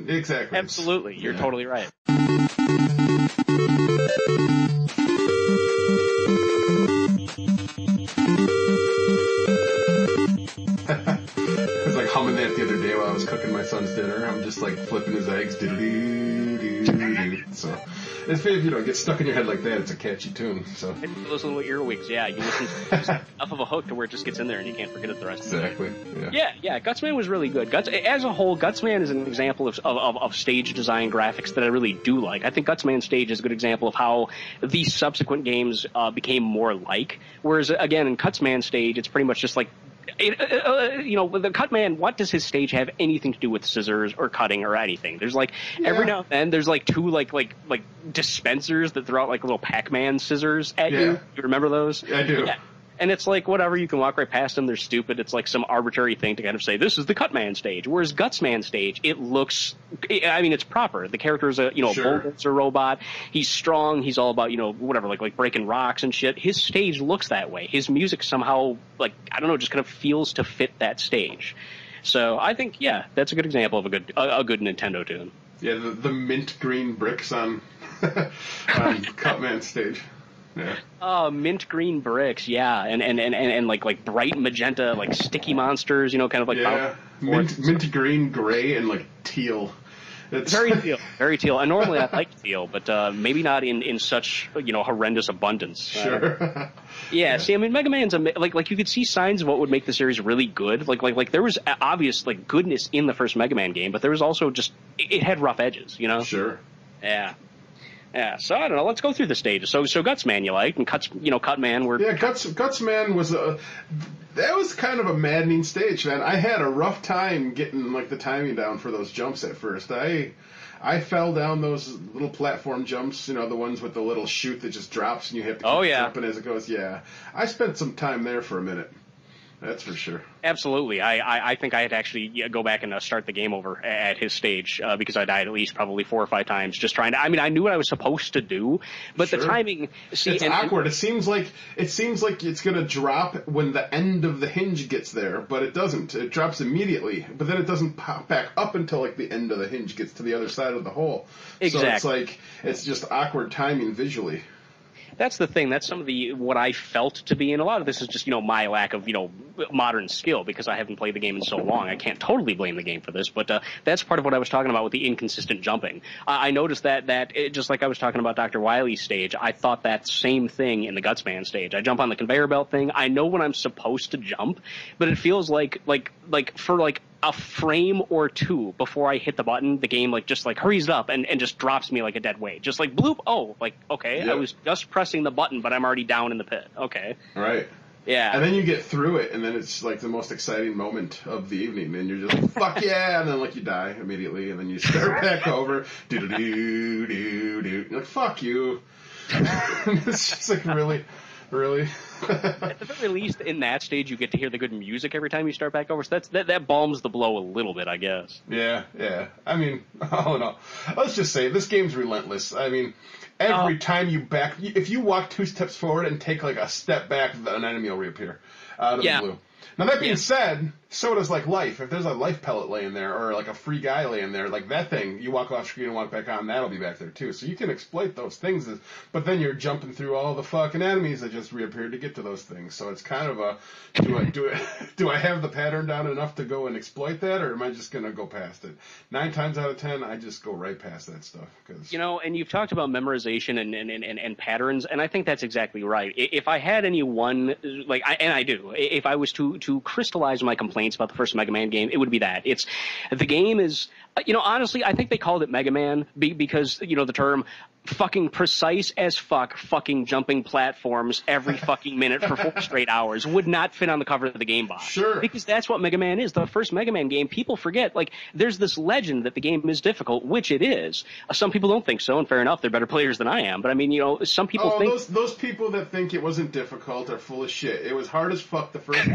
exactly. Absolutely, you're totally right. I was like humming that the other day while I was cooking my son's dinner. I'm just like flipping his eggs. So if you know, it gets stuck in your head like that, it's a catchy tune. So those little earwigs, yeah, you listen to enough of a hook to where it just gets in there and you can't forget it the rest of the time. Exactly. Yeah. Gutsman was really good. As a whole, Gutsman is an example of stage design graphics that I really do like. I think Gutsman stage is a good example of how the subsequent games became more like. Whereas again, in Gutsman stage, it's pretty much just like. You know, with the Cutman, what does his stage have anything to do with scissors or cutting or anything? There's like every now and then there's like two like dispensers that throw out like little Pac-Man scissors at you. You remember those? I do. Yeah. And it's like, whatever, you can walk right past them, they're stupid. It's like some arbitrary thing to kind of say, this is the Cutman stage. Whereas Gutsman stage, it looks, I mean, it's proper. The character is a bulldozer robot. He's strong. He's all about, whatever, like breaking rocks and shit. His stage looks that way. His music somehow, like, I don't know, just kind of feels to fit that stage. So I think, that's a good example of a good Nintendo tune. Yeah, the mint green bricks on Cutman stage. Yeah. Mint green bricks, and like bright magenta, like sticky monsters, kind of like mint green, gray, and like teal. It's very teal. And normally I like teal, but maybe not in such horrendous abundance. Sure. See, I mean, Mega Man's like you could see signs of what would make the series really good. Like there was obvious like goodness in the first Mega Man game, but there was also just it had rough edges, Sure. Yeah. Yeah, so I don't know. Let's go through the stages. So Gutsman you liked, and Cutman were... Yeah, Gutsman was that was kind of a maddening stage, man. I had a rough time getting like the timing down for those jumps at first. I fell down those little platform jumps, the ones with the little chute that just drops and you have to keep jumping as it goes. Yeah, I spent some time there for a minute. That's for sure. Absolutely. I think I had to actually go back and start the game over at his stage because I died at least probably 4 or 5 times just trying to. I mean, I knew what I was supposed to do, but the timing. See, it's awkward. It seems like it's going to drop when the end of the hinge gets there, but it doesn't. It drops immediately, but then it doesn't pop back up until like the end of the hinge gets to the other side of the hole. Exactly. So it's like it's just awkward timing visually. That's the thing. That's some of what I felt to be, and a lot of this is just, my lack of, modern skill because I haven't played the game in so long. I can't totally blame the game for this, but that's part of what I was talking about with the inconsistent jumping. I noticed that just like I was talking about Dr. Wily's stage, I thought that same thing in the Gutsman stage. I jump on the conveyor belt thing. I know when I'm supposed to jump, but it feels like for a frame or two before I hit the button, the game just hurries up and just drops me like a dead weight. Just like bloop. Oh, okay. Yep. I was just pressing the button, but I'm already down in the pit. Okay. Right. Yeah. And then you get through it, and then it's like the most exciting moment of the evening, and you're just like, fuck yeah, and then you die immediately, and then you start back over, do-do-do-do-do. You're like, fuck you. It's just like, really? At the very least, in that stage, you get to hear the good music every time you start back over. So that balms the blow a little bit, I guess. Yeah. I mean, all in all, let's just say this game's relentless. I mean, every time if you walk 2 steps forward and take a step back, an enemy will reappear out of the blue. Now, that being said, so does life. If there's a life pellet laying there or a free guy laying there, that thing, you walk off screen and walk back on, that'll be back there too. So you can exploit those things, but then you're jumping through all the fucking enemies that just reappeared to get to those things. So it's kind of do I have the pattern down enough to go and exploit that, or am I just going to go past it? 9 times out of 10, I just go right past that stuff. And you've talked about memorization and patterns, and I think that's exactly right. If I had any one, and I do, if I was to crystallize my complaints about the first Mega Man game, it would be that the game is, honestly, I think they called it Mega Man because the term fucking precise as fucking jumping platforms every fucking minute for 4 straight hours would not fit on the cover of the game box. Sure. Because that's what Mega Man is. The first Mega Man game, people forget, there's this legend that the game is difficult, which it is. Some people don't think so, and fair enough, they're better players than I am, but I mean, some people think... Those people that think it wasn't difficult are full of shit. It was hard as fuck the first,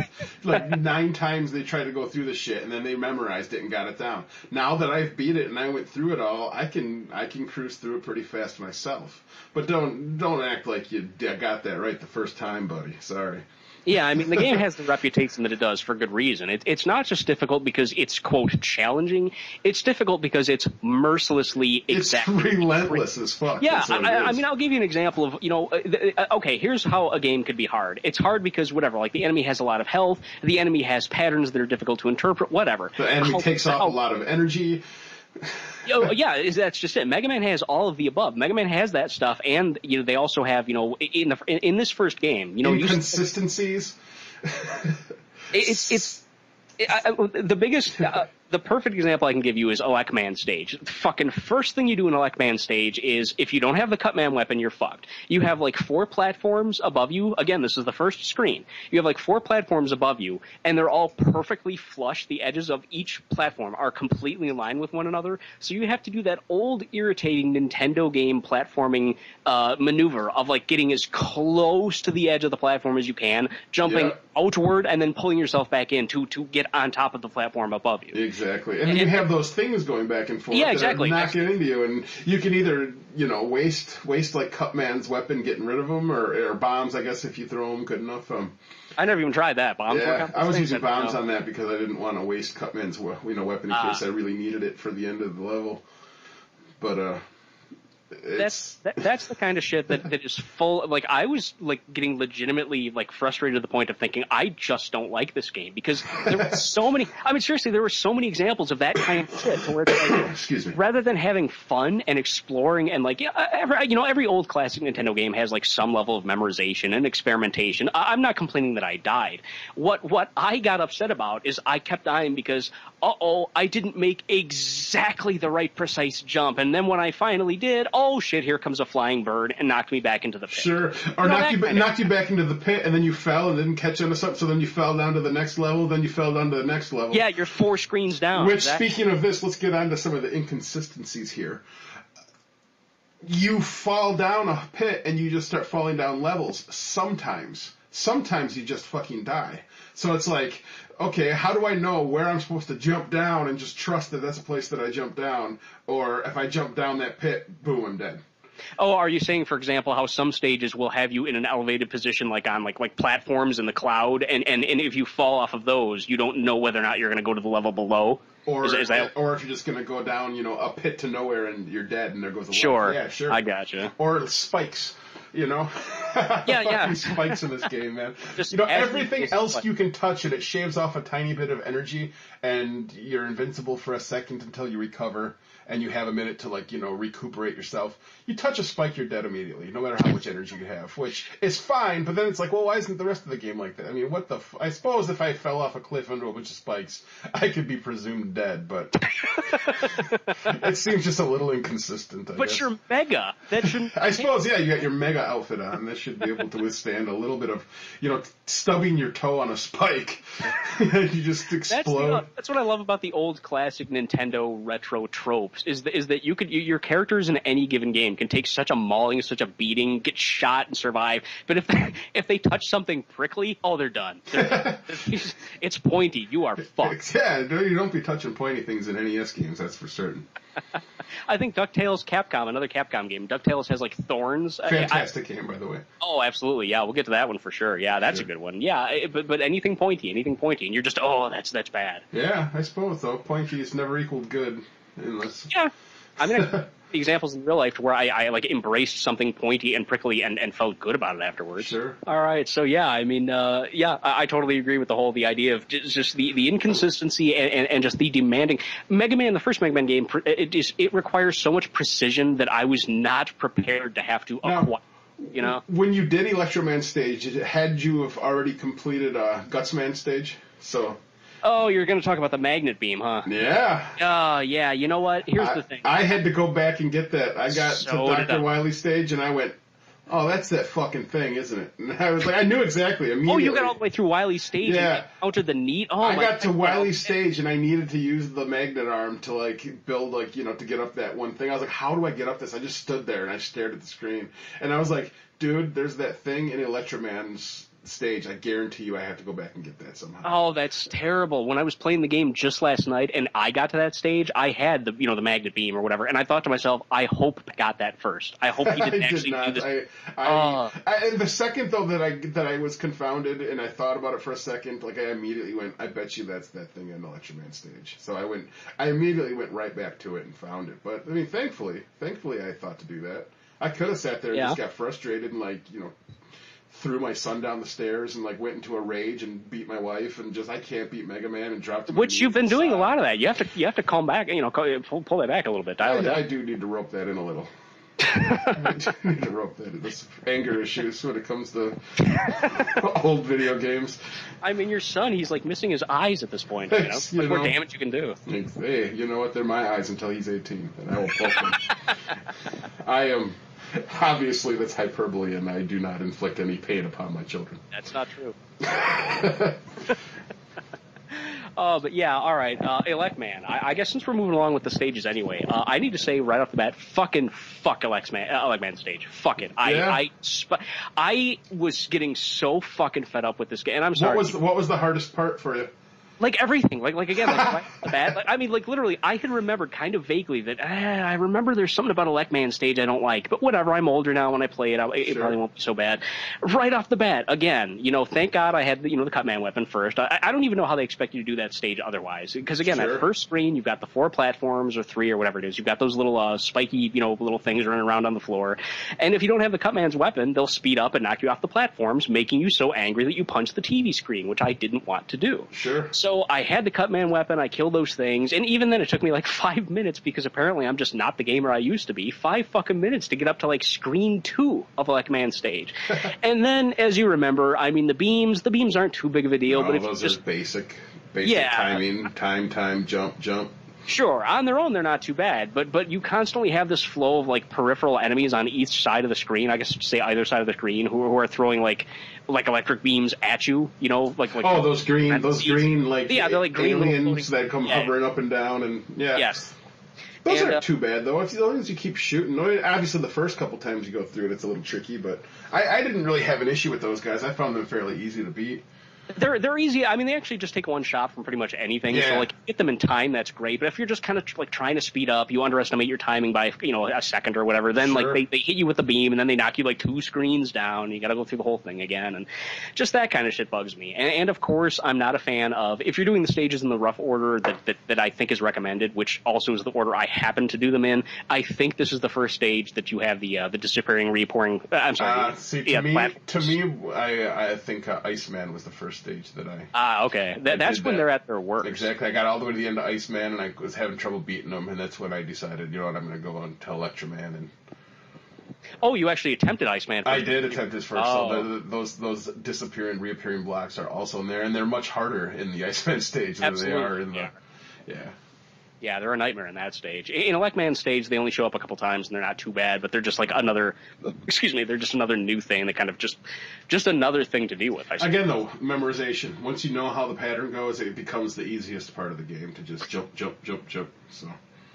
9 times they tried to go through the shit, and then they memorized it and got it down. Now that I've beat it and I went through it all, I can cruise through it pretty fast myself. But don't act like you got that right the first time, buddy. Sorry. Yeah, I mean, the game has the reputation that it does for good reason. It's not just difficult because it's, quote, challenging. It's difficult because it's mercilessly It's relentless as fuck. Yeah, I mean, I'll give you an example of, okay, here's how a game could be hard. It's hard because, the enemy has a lot of health, the enemy has patterns that are difficult to interpret, whatever. The enemy takes off a lot of energy. Yeah, that's just it. Mega Man has all of the above. Mega Man has that stuff, and they also have in this first game, inconsistencies. The biggest. The perfect example I can give you is Elecman stage. The fucking first thing you do in Elecman stage is, if you don't have the Cutman weapon, you're fucked. You have 4 platforms above you. Again, this is the first screen. You have 4 platforms above you, and they're all perfectly flush. The edges of each platform are completely in line with one another. So you have to do that old, irritating Nintendo game platforming maneuver of getting as close to the edge of the platform as you can, jumping outward, and then pulling yourself back in to get on top of the platform above you. Exactly. And you have those things going back and forth that are knocking into you, and you can either, waste Cutman's weapon getting rid of them, or bombs, I guess, if you throw them good enough. I never even tried that. Bombs. Yeah, I was using bombs on that because I didn't want to waste Cutman's weapon in case I really needed it for the end of the level. But that's the kind of shit that is full. I was getting legitimately frustrated to the point of thinking, I just don't like this game, because there were so many. I mean, seriously, there were so many examples of that kind of shit where it's excuse me, rather than having fun and exploring and every old classic Nintendo game has some level of memorization and experimentation. I'm not complaining that I died. What I got upset about is I kept dying because I didn't make exactly the right precise jump, and then when I finally did, oh shit, here comes a flying bird and knocked me back into the pit. Sure. Or knocked you back into the pit, and then you fell and didn't catch on something, so then you fell down to the next level, then you fell down to the next level. Yeah, you're 4 screens down. Which, speaking of this, let's get on to some of the inconsistencies here. You fall down a pit and you just start falling down levels sometimes. sometimes you just fucking die. So it's like, okay, how do I know where I'm supposed to jump down and just trust that that's a place that I jump down? Or if I jump down that pit, boom, I'm dead. Oh, are you saying, for example, how some stages will have you in an elevated position, like on like platforms in the cloud, and if you fall off of those, you don't know whether or not you're going to go to the level below? Or if you're just going to go down, a pit to nowhere and you're dead and there goes a Sure. Yeah, sure. I gotcha. Or spikes, Yeah. Spikes in this game, man. Just everything else you can touch and it shaves off a tiny bit of energy and you're invincible for a second until you recover and you have a minute to recuperate yourself. You touch a spike, you're dead immediately, no matter how much energy you have, which is fine, but then it's like, well, why isn't the rest of the game like that? I mean, what the I suppose if I fell off a cliff under a bunch of spikes, I could be presumed dead, but it seems just a little inconsistent, I guess. But you're mega. That shouldn't... I suppose, yeah, you got your mega outfit on. This should be able to withstand a little bit of, stubbing your toe on a spike. You just explode. That's what I love about the old classic Nintendo retro tropes, is that your characters in any given game can take such a mauling, such a beating, get shot and survive, but if they touch something prickly, oh, they're done. It's pointy. You are fucked. Yeah, you don't be touching pointy things in NES games, that's for certain. I think DuckTales Capcom, another Capcom game, DuckTales has like thorns. Fantastic game, by the way. Oh, absolutely. Yeah, we'll get to that one for sure. Yeah, that's a good one. Yeah, but anything pointy, and you're just, oh, that's bad. Yeah, I suppose, though. Pointy is never equaled good. Unless... Yeah. I mean, examples in real life where I embraced something pointy and prickly and felt good about it afterwards. Sure. All right. So, yeah, I mean, I totally agree with the idea of just the inconsistency and just the demanding. Mega Man, the first Mega Man game, it requires so much precision that I was not prepared to have to acquire. When you did Electro Man stage, had you have already completed Guts Man stage? So... Oh, you're going to talk about the magnet beam, huh? Yeah. Yeah. You know what? Here's the thing. I had to go back and get that. I got to Dr. Wily stage, and I went, oh, that's that fucking thing, isn't it? And I was like, I knew exactly immediately. Oh, you got all the way through Wily's stage and encountered the neat? Oh, I got to Wily's stage, and I needed to use the magnet arm to, build, to get up that one thing. I was like, how do I get up this? I just stood there, and I stared at the screen. And I was like, dude, there's that thing in Electro Man's stage. I guarantee you I have to go back and get that somehow. Oh, that's terrible. When I was playing the game just last night and I got to that stage, I had the the magnet beam or whatever, and I thought to myself, I hope I got that first. I hope he didn't actually do this. And the second though that I was confounded and I thought about it for a second, I immediately went, I bet you that's that thing in Electro Man stage. So I immediately went right back to it and found it. But I mean, thankfully I thought to do that. I could have sat there and just got frustrated and threw my son down the stairs and went into a rage and beat my wife and I can't beat Mega Man and dropped. Which you've been doing a lot of that. You have to calm back. Pull that back a little bit. I do need to rope that in a little. I do need to rope that in. There's anger issues when it comes to old video games. I mean, your son, he's missing his eyes at this point. Much more damage you can do. Hey, you know what? They're my eyes until he's 18, and I will poke them. I am. Obviously, that's hyperbole, and I do not inflict any pain upon my children. That's not true. But yeah, all right. Elect Man. I guess since we're moving along with the stages anyway, I need to say right off the bat, fuck Elect Man stage. Fuck it. I was getting so fucking fed up with this game, and I'm sorry. What was the hardest part for you? Everything, right off the bat. I mean, literally, I had remembered kind of vaguely that I remember there's something about Elect Man stage I don't like, but whatever. I'm older now. When I play it, it probably won't be so bad. Right off the bat, again, thank God I had the Cutman weapon first. I don't even know how they expect you to do that stage otherwise, because again, that first screen, you've got the 4 platforms or 3 or whatever it is. You've got those little spiky, little things running around on the floor, and if you don't have the Cutman's weapon, they'll speed up and knock you off the platforms, making you so angry that you punch the TV screen, which I didn't want to do. So I had the Cutman weapon, I killed those things, and even then it took me 5 minutes because apparently I'm just not the gamer I used to be. 5 fucking minutes to get up to screen 2 of Elect Man stage. And then, as you remember, I mean, the beams aren't too big of a deal. But if those are basic timing, time, jump. Sure, on their own they're not too bad, but you constantly have this flow of peripheral enemies on each side of the screen. I guess say either side of the screen who are throwing electric beams at you. Those green they're green aliens that come hovering up and down and Yes. Those aren't too bad, though. As long as you keep shooting. Obviously, the first couple times you go through it, it's a little tricky, but I didn't really have an issue with those guys. I found them fairly easy to beat. They're easy. I mean, they actually just take one shot from pretty much anything. Yeah. So, like, get them in time, that's great. But if you're just kind of, like, trying to speed up, you underestimate your timing by, a second or whatever, then, Sure. like, they hit you with the beam, and then they knock you, like, 2 screens down. You got to go through the whole thing again. And just that kind of shit bugs me. And, of course, I'm not a fan of, if you're doing the stages in the rough order that I think is recommended, which also is the order I happen to do them in, I think this is the first stage that you have the disappearing, repouring. I'm sorry. To me, I think Iceman was the first stage that I. Okay. That's when they're at their worst. Exactly. I got all the way to the end of Iceman, and I was having trouble beating them, and that's when I decided, I'm going to go on to Electroman. And oh, you actually attempted Iceman first. I did attempt this first. Oh. So those disappearing, reappearing blocks are also in there, and they're much harder in the Iceman stage than they are in the. Yeah. Yeah, they're a nightmare in that stage. In Elecman stage, they only show up a couple times, and they're not too bad, but they're just like another, they're just another new thing that kind of just another thing to deal with. Again, though, memorization. Once you know how the pattern goes, it becomes the easiest part of the game to just jump. So.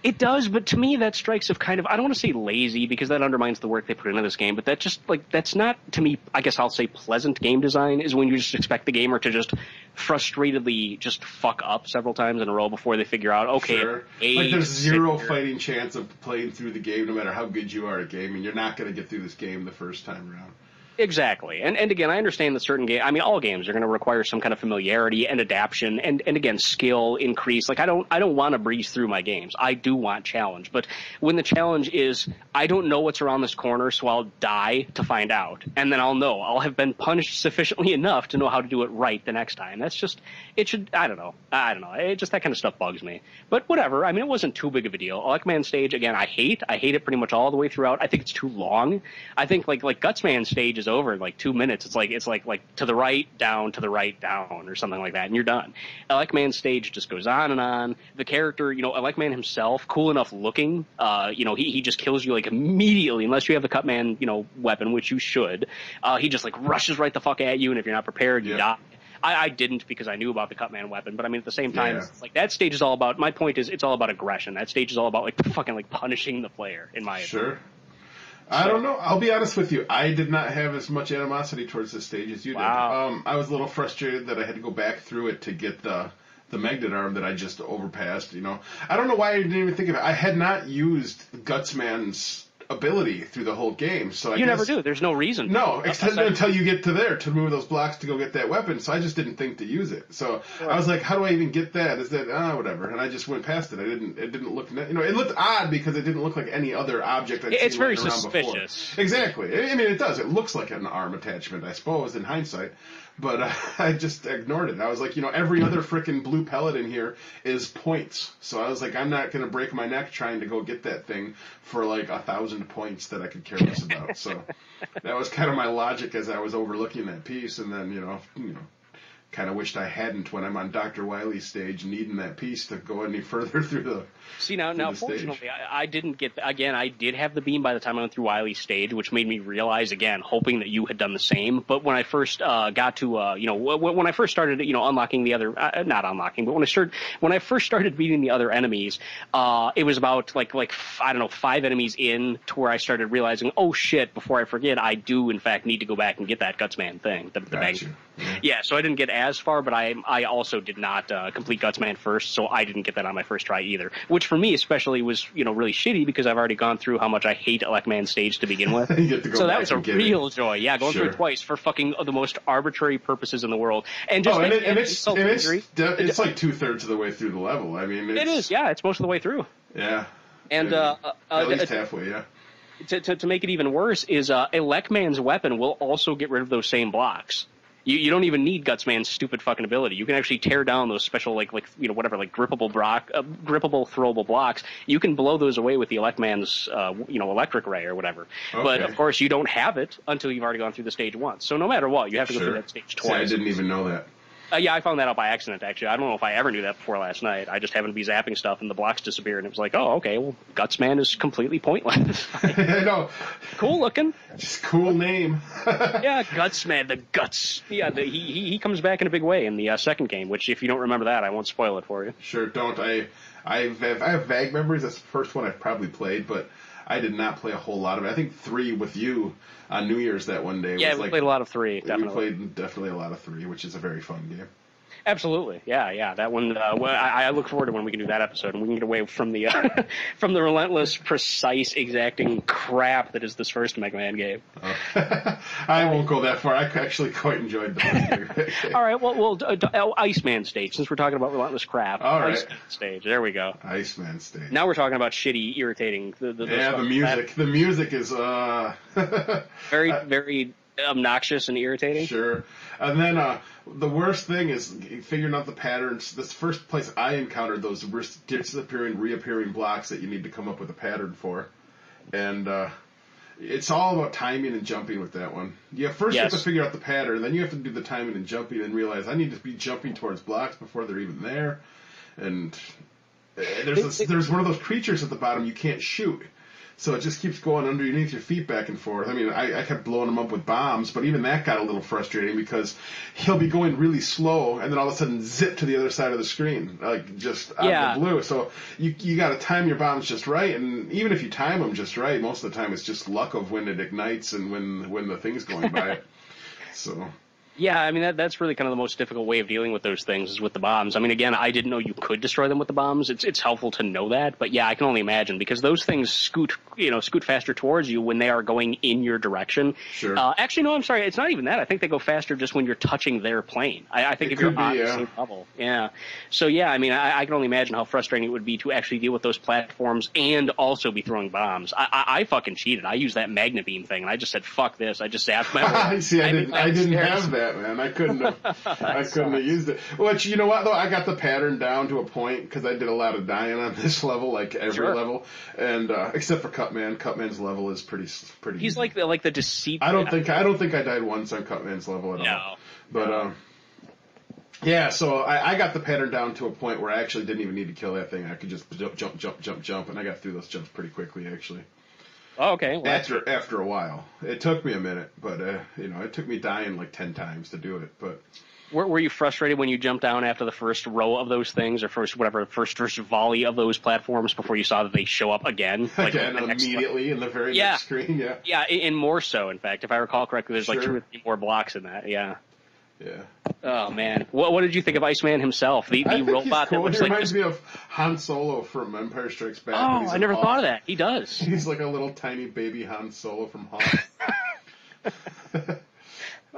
It does, but to me that strikes of kind of, I don't want to say lazy because that undermines the work they put into this game, but that just, like, that's not, to me, I guess I'll say pleasant game design is when you just expect the gamer to just frustratedly just fuck up several times in a row before they figure out, okay. Sure. Like, there's zero fighting chance of playing through the game no matter how good you are at gaming. You're not going to get through this game the first time around. Exactly. And again, I understand that certain games, I mean, all games are going to require some kind of familiarity and adaptation and again, skill increase. Like, I don't want to breeze through my games. I do want challenge. But when the challenge is, I don't know what's around this corner, so I'll die to find out. And then I'll know. I'll have been punished sufficiently enough to know how to do it right the next time. That's just, it should, I don't know. It just, that kind of stuff bugs me. But whatever. I mean, it wasn't too big of a deal. Elecman stage, again, I hate it pretty much all the way throughout. I think it's too long. I think like Gutsman stage is over in like 2 minutes. It's like to the right, down, or something like that, and you're done. Elecman stage just goes on and on. The character, Elecman himself, cool enough looking, he just kills you like immediately unless you have the Cutman, weapon, which you should. He just like rushes right the fuck at you, and if you're not prepared, you die. I didn't because I knew about the Cutman weapon, but I mean at the same time, it's like that stage is all about. My point is, it's all about aggression. That stage is all about like fucking like punishing the player. In my opinion. I don't know. I'll be honest with you. I did not have as much animosity towards this stage as you did. I was a little frustrated that I had to go back through it to get the magnet arm that I just overpassed. I don't know why I didn't even think of it. I had not used Gutsman's ability through the whole game, so I guess, never do. There's no reason. No, until you get to there to move those blocks to go get that weapon. So I just didn't think to use it. So I was like, how do I even get that? Is that whatever? And I just went past it. It didn't look. It looked odd because it didn't look like any other object I'd seen very around suspicious. Before. Exactly. I mean, it does. It looks like an arm attachment, I suppose, in hindsight. But I just ignored it. I was like, every other frickin' blue pellet in here is points. So I was like, I'm not going to break my neck trying to go get that thing for like 1,000 points that I could care less about. So that was kind of my logic as I was overlooking that piece. And then, kind of wished I hadn't when I'm on Dr. Wily's stage needing that piece to go any further through the now fortunately I didn't get again I did have the beam by the time I went through Wily's stage, which made me realize again, hoping that you had done the same. But when I first got to when I first started unlocking the other not unlocking, but when I first started beating the other enemies, it was about like I don't know 5 enemies in to where I started realizing, oh shit, before I forget, I do in fact need to go back and get that Gutsman thing, the bag. Yeah, so I didn't get as far, but I also did not complete Gutsman first, so I didn't get that on my first try either. Which for me especially was really shitty because I've already gone through how much I hate Elecman stage to begin with. So that was a real joy. Yeah, going through it twice for fucking the most arbitrary purposes in the world. And just it's like 2/3 of the way through the level. I mean, it is. Yeah, it's most of the way through. Yeah, and at least halfway. Yeah. To make it even worse is Elecman's weapon will also get rid of those same blocks. You don't even need Gutsman's stupid fucking ability. You can actually tear down those special grippable throwable blocks. You can blow those away with the Elecman's electric ray or whatever. Okay. But of course you don't have it until you've already gone through the stage once. So no matter what, you have to go through that stage twice. See, I didn't even know that. Yeah, I found that out by accident, actually. I don't know if I ever knew that before last night. I just happened to be zapping stuff, and the blocks disappeared, and it was like, oh, okay, well, Gutsman is completely pointless. I know. Cool looking. Just cool name. Yeah, Gutsman, the guts. Yeah, he comes back in a big way in the second game, which, if you don't remember that, I won't spoil it for you. Sure, don't. I have vague memories. That's the first one I've probably played, but I did not play a whole lot of it. I think 3 with you on New Year's that one day. Yeah, was we like, played a lot of 3, definitely. We played definitely a lot of 3, which is a very fun game. Absolutely, yeah. That one, I look forward to when we can do that episode, and we can get away from the from the relentless, precise, exacting crap that is this first Mega Man game. I won't go that far. I actually quite enjoyed the first Mega Man. All right, well, Iceman stage, since we're talking about relentless crap. All right. Iceman stage, there we go. Iceman stage. Now we're talking about shitty, irritating. The music. The music is very, very obnoxious and irritating. Sure. And then the worst thing is figuring out the patterns. This first place I encountered those disappearing, reappearing blocks that you need to come up with a pattern for. And it's all about timing and jumping with that one. You have to figure out the pattern, then you have to do the timing and jumping and realize I need to be jumping towards blocks before they're even there. And there's one of those creatures at the bottom you can't shoot. So it just keeps going underneath your feet back and forth. I mean, I kept blowing him up with bombs, but even that got a little frustrating because he'll be going really slow and then all of a sudden zip to the other side of the screen, like just out of the blue. So you got to time your bombs just right, and even if you time them just right, most of the time it's just luck of when it ignites and when the thing's going by it. So. Yeah, I mean, that's really kind of the most difficult way of dealing with those things is with the bombs. I mean, again, I didn't know you could destroy them with the bombs. It's helpful to know that, but yeah, I can only imagine because those things scoot faster towards you when they are going in your direction. Sure. Actually, no, I'm sorry. It's not even that. I think they go faster just when you're touching their plane. I think if you're on the same level. Yeah. So yeah, I mean, I can only imagine how frustrating it would be to actually deal with those platforms and also be throwing bombs. I fucking cheated. I used that magnet beam thing, and I just said, fuck this. I just zapped my way. See, I didn't have that. Man, I couldn't have used it. Which, you know what, though? I got the pattern down to a point because I did a lot of dying on this level, like every level, and except for Cutman. Cutman's level is pretty. He's easy. like the deceit. I don't think I died once on Cutman's level at all. But yeah, so I got the pattern down to a point where I actually didn't even need to kill that thing. I could just jump, and I got through those jumps pretty quickly, actually. Oh, okay. Well, after a while, it took me a minute, but it took me dying like 10 times to do it. But were you frustrated when you jumped down after the first row of those things, or first volley of those platforms before you saw that they show up again? Like immediately in the very next screen. Yeah. Yeah, and more so. In fact, if I recall correctly, there's like 2 or 3 more blocks in that. Yeah. Yeah. Oh man, what did you think of Iceman himself? The robot cool. that looks he reminds me of Han Solo from Empire Strikes Back. Oh, I never thought of that. He does. He's like a little tiny baby Han Solo from Han.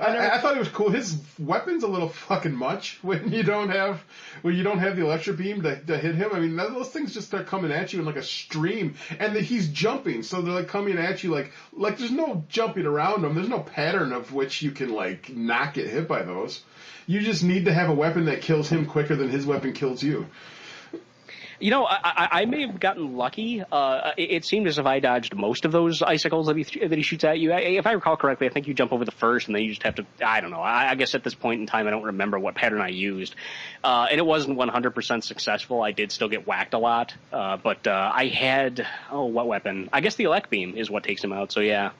I thought it was cool. His weapon's a little fucking much when you don't have the electro beam to hit him. I mean, those things just start coming at you in like a stream, and he's jumping, so they're like coming at you like there's no jumping around them. There's no pattern of which you can like not get hit by those. You just need to have a weapon that kills him quicker than his weapon kills you. You know, I may have gotten lucky. It seemed as if I dodged most of those icicles that he shoots at you. If I recall correctly, I think you jump over the first, and then you just have to. I don't know. I guess at this point in time, I don't remember what pattern I used, and it wasn't 100% successful. I did still get whacked a lot, but I had what weapon? I guess the elect beam is what takes him out. So yeah.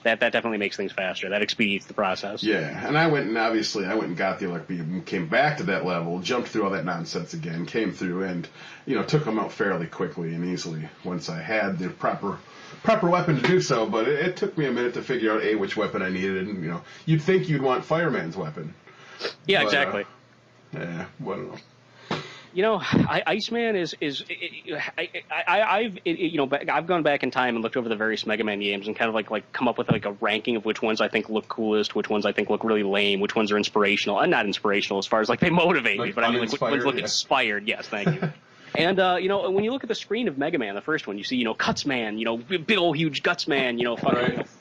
That definitely makes things faster. That expedites the process. Yeah, and I went and got the elect beam, came back to that level, jumped through all that nonsense again, came through, and took them out fairly quickly and easily once I had the proper weapon to do so. But it took me a minute to figure out which weapon I needed, and you'd think you'd want Fireman's weapon. Yeah, but, exactly. Yeah, I don't know. Iceman I've gone back in time and looked over the various Mega Man games and kind of like come up with like a ranking of which ones I think look coolest, which ones I think look really lame, which ones are inspirational, and not inspirational as far as like they motivate me, but I mean like which ones look inspired. Yes, thank you. And, when you look at the screen of Mega Man, the first one, you see, Cutsman, big old huge Gutsman,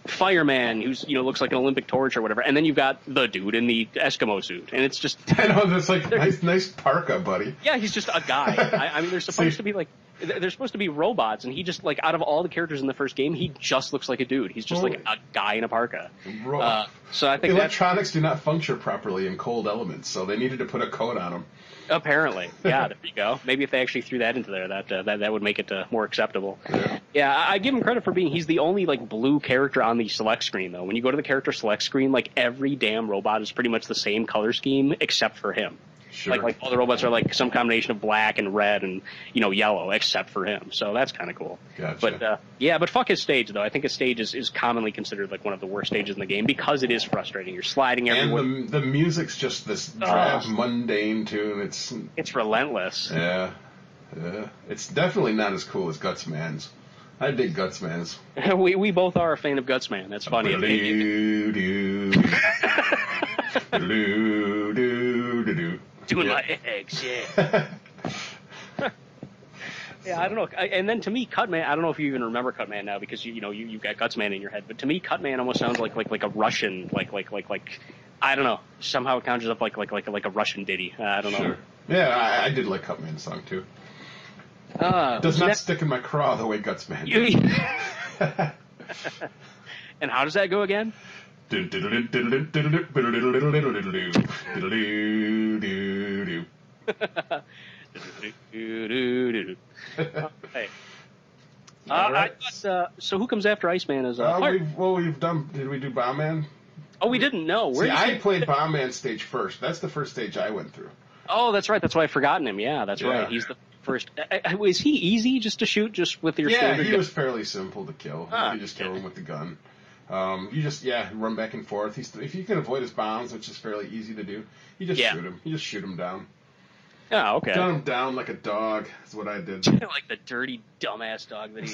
Fireman, who's, looks like an Olympic torch or whatever. And then you've got the dude in the Eskimo suit. And it's just... I know, that's like nice parka, buddy. Yeah, he's just a guy. I mean, they're supposed to be like... they're supposed to be robots, and he just, like, out of all the characters in the first game, he just looks like a dude. He's just like a guy in a parka. So I think electronics do not function properly in cold elements, so they needed to put a coat on them. Apparently, yeah. There you go. Maybe if they actually threw that into there, that would make it more acceptable. Yeah, I give him credit for he's the only like blue character on the select screen though. When you go to the character select screen, like every damn robot is pretty much the same color scheme except for him. Sure. Like all the robots are like some combination of black and red and yellow, except for him. So that's kind of cool. Gotcha. But fuck his stage though. I think his stage is commonly considered like one of the worst stages in the game because it is frustrating. You're sliding everywhere. And the music's just this drab, mundane tune. It's relentless. Yeah. It's definitely not as cool as Gutsman's. I dig Gutsman's. we both are a fan of Gutsman. That's funny. Doing my eggs, yeah. Yeah, I don't know. And then to me, Cutman, I don't know if you even remember Cutman now because you've got Gutsman in your head, but to me, Cutman almost sounds like a Russian, like I don't know. Somehow it conjures up like a Russian ditty. I don't know. Sure. Yeah, I did like Cutman's song too. Does not stick in my craw the way Gutsman did. And how does that go again? So who comes after Iceman as we've done. Did we do Bomb Man? Oh, we didn't know. I played Bomb Man stage first. That's the first stage I went through. Oh, that's right. That's why I've forgotten him. Yeah, that's right. He's the first. Was he easy just to shoot just with your standard gun? Yeah, he was fairly simple to kill. You just kill him with the gun. You just run back and forth. If you can avoid his bombs, which is fairly easy to do, you just shoot him. You just shoot him down. Oh, okay. Gun him down like a dog is what I did. Like the dirty, dumbass dog that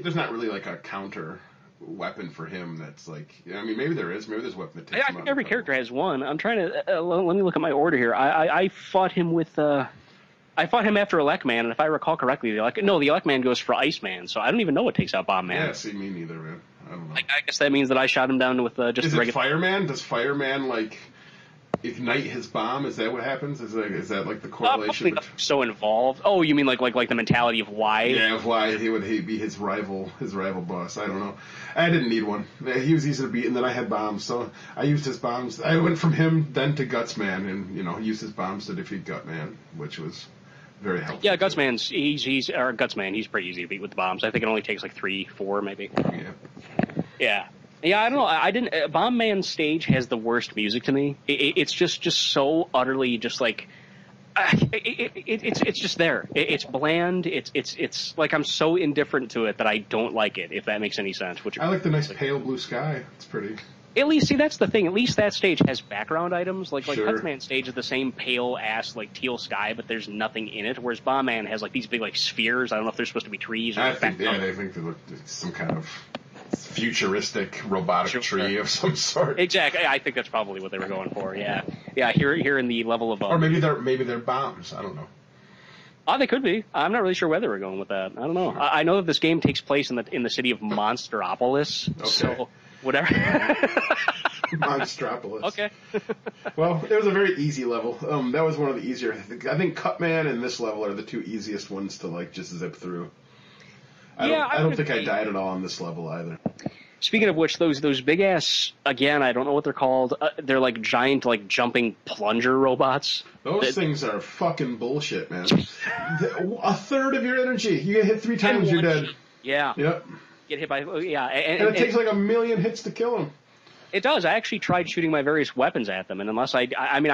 there's not really like a counter weapon for him that's like, maybe there is. Maybe there's a weapon that takes him out. I think every character has one. I'm trying to, let me look at my order here. I fought him with, I fought him after Electman, and if I recall correctly, the Electman goes for Iceman, so I don't even know what takes out Bomb Man. Yeah, see, me neither, man. I don't know. I guess that means that I shot him down with just the regular... Fireman? Does Fireman, like, ignite his bomb? Is that what happens? Is that like the correlation? So involved. Oh, you mean like the mentality of why? Yeah, of why he'd be his rival boss. I don't know. I didn't need one. He was easy to beat, and then I had bombs, so I used his bombs. I went from him then to Gutsman, and used his bombs to defeat Gutman, which was very helpful. Yeah, Gutsman, he's pretty easy to beat with the bombs. I think it only takes like 3, 4, maybe. Yeah. Yeah, I don't know. I didn't. Bomb Man's stage has the worst music to me. It's just so utterly just like. It's just there. It's bland. It's like I'm so indifferent to it that I don't like it. If that makes any sense. I like the nice pale blue sky. It's pretty. At least, see, that's the thing. At least that stage has background items. Like sure. Gutsman's stage is the same pale ass like teal sky, but there's nothing in it. Whereas Bomb Man has like these big like spheres. I don't know if they're supposed to be trees. Or I think they look some kind of futuristic robotic tree of some sort. Exactly. I think that's probably what they were going for. Yeah. Yeah. Here in the level above. Or maybe they're bombs. I don't know. Oh, they could be. I'm not really sure where they were going with that. I don't know. Sure. I know that this game takes place in the city of Monsteropolis. Okay. So whatever. Monstropolis. Okay. Well, it was a very easy level. That was one of the easier. I think Cutman and this level are the two easiest ones to like just zip through. I don't think I died at all on this level either. Speaking of which, those big ass, again, I don't know what they're called. They're like giant, like jumping plunger robots. Those things are fucking bullshit, man. A third of your energy. You get hit 3 times, you're dead. Yeah. Yep. Get hit by and it takes like 1,000,000 hits to kill them. It does. I actually tried shooting my various weapons at them, and unless I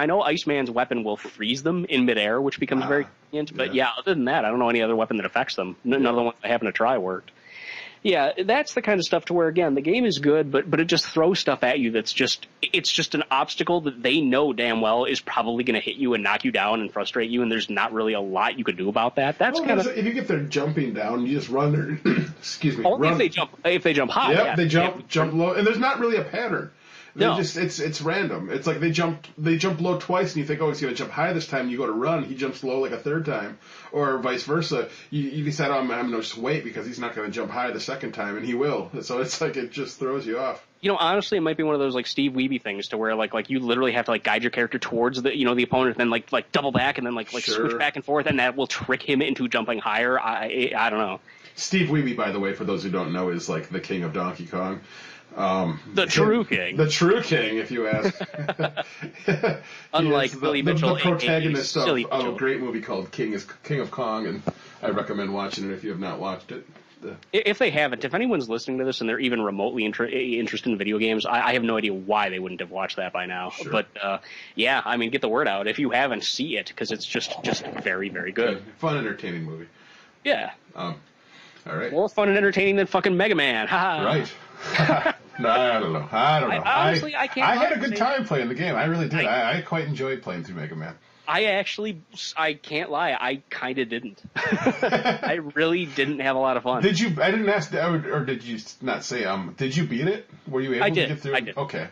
know Iceman's weapon will freeze them in midair, which becomes very convenient. But other than that, I don't know any other weapon that affects them. None of the ones I happen to try worked. Yeah, that's the kind of stuff to where, again, the game is good, but it just throws stuff at you that's just an obstacle that they know damn well is probably going to hit you and knock you down and frustrate you, and there's not really a lot you can do about that. That's if you get there jumping down, you just run there. Excuse me. Only if they jump high. Yep, they jump low, and there's not really a pattern. No. It's random. It's like they jump low twice, and you think, oh, he's going to jump high this time. You go to run, he jumps low like a third time, or vice versa. You decide, oh, I'm going to just wait because he's not going to jump high the second time, and he will. So it's like it just throws you off. Honestly, it might be one of those like Steve Wiebe things to where like you literally have to like guide your character towards the the opponent, and then like double back and then like Sure. switch back and forth, and that will trick him into jumping higher. I don't know. Steve Wiebe, by the way, for those who don't know, is like the king of Donkey Kong. The true king. The true king, if you ask. Unlike Billy Mitchell, the protagonist of Silly a Mitchell. great movie called King of Kong, and I recommend watching it if you have not watched it. If they haven't, if anyone's listening to this and they're even remotely interested in video games, I have no idea why they wouldn't have watched that by now. Sure. But yeah, I mean, get the word out. If you haven't, see it, because it's just very, very good. Fun, entertaining movie. Yeah. All right. More fun and entertaining than fucking Mega Man. Ha. Right. No, I don't know. Honestly, I can't. I had a good time playing the game. I really did. I quite enjoyed playing through Mega Man. I can't lie. I kind of didn't. I really didn't have a lot of fun. Did you? I didn't ask, or did you not say? Did you beat it? Were you able to get through? I did. Okay.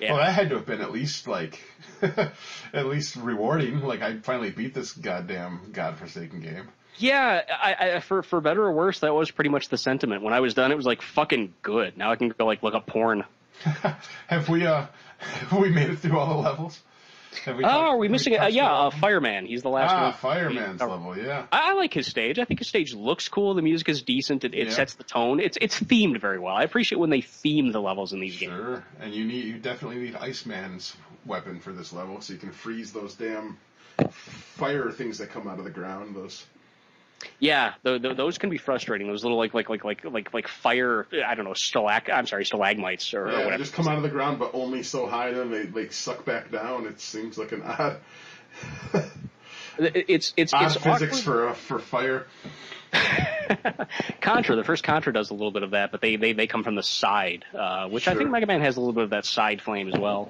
Yeah. Well, that had to have been at least like, at least rewarding. Like I finally beat this goddamn godforsaken game. Yeah, I for better or worse, that was pretty much the sentiment. When I was done, it was like fucking good. Now I can go like look up porn. Have we made it through all the levels? Are we missing it? Yeah, Fireman. He's the last one. Fireman's level, yeah. I like his stage. I think his stage looks cool. The music is decent. It sets the tone. It's themed very well. I appreciate when they theme the levels in these games. Sure, and you definitely need Iceman's weapon for this level, so you can freeze those damn fire things that come out of the ground. Those. Yeah, those can be frustrating. Those little like fire. I don't know, stalagmites or whatever. They just come out of the ground, but only so high, then they suck back down. It seems like an odd. It's odd physics for fire. Contra, the first Contra does a little bit of that, but they come from the side, which I think Mega Man has a little bit of that side flame as well.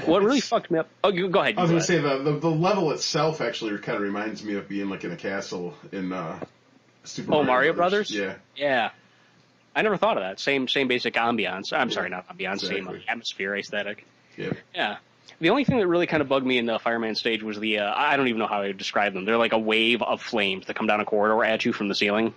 What really fucked me up? Oh, go ahead. I was going to say the level itself actually kind of reminds me of being like in a castle in Super Mario Brothers. Yeah. Yeah. I never thought of that. Same basic ambiance. I'm sorry, not ambiance. Exactly. Same atmosphere, aesthetic. Yeah. Yeah. The only thing that really kind of bugged me in the Fireman stage was the I don't even know how I would describe them. They're like a wave of flames that come down a corridor at you from the ceiling.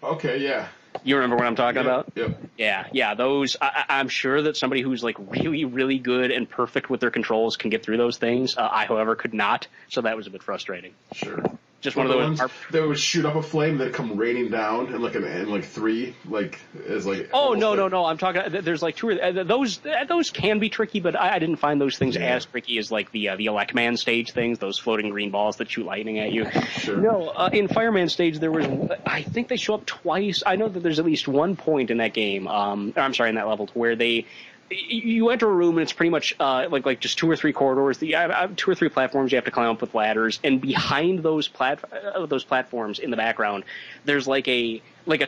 Okay, yeah. You remember what I'm talking about? Yep. Yeah. Those, I'm sure that somebody who's like really, really good and perfect with their controls can get through those things. I, however, could not, so that was a bit frustrating. Sure. Just one of those ones that would shoot up a flame that come raining down in like three, like as like. Oh no! I'm talking. There's like two or those can be tricky, but I didn't find those things as tricky as like the Elecman stage things, those floating green balls that shoot lightning at you. Sure. No, in Fireman stage there was. I think they show up twice. I know that there's at least one point in that game. I'm sorry, in that level where you enter a room and it's pretty much like just two or three corridors. Two or three platforms you have to climb up with ladders, and behind those platforms in the background, there's like a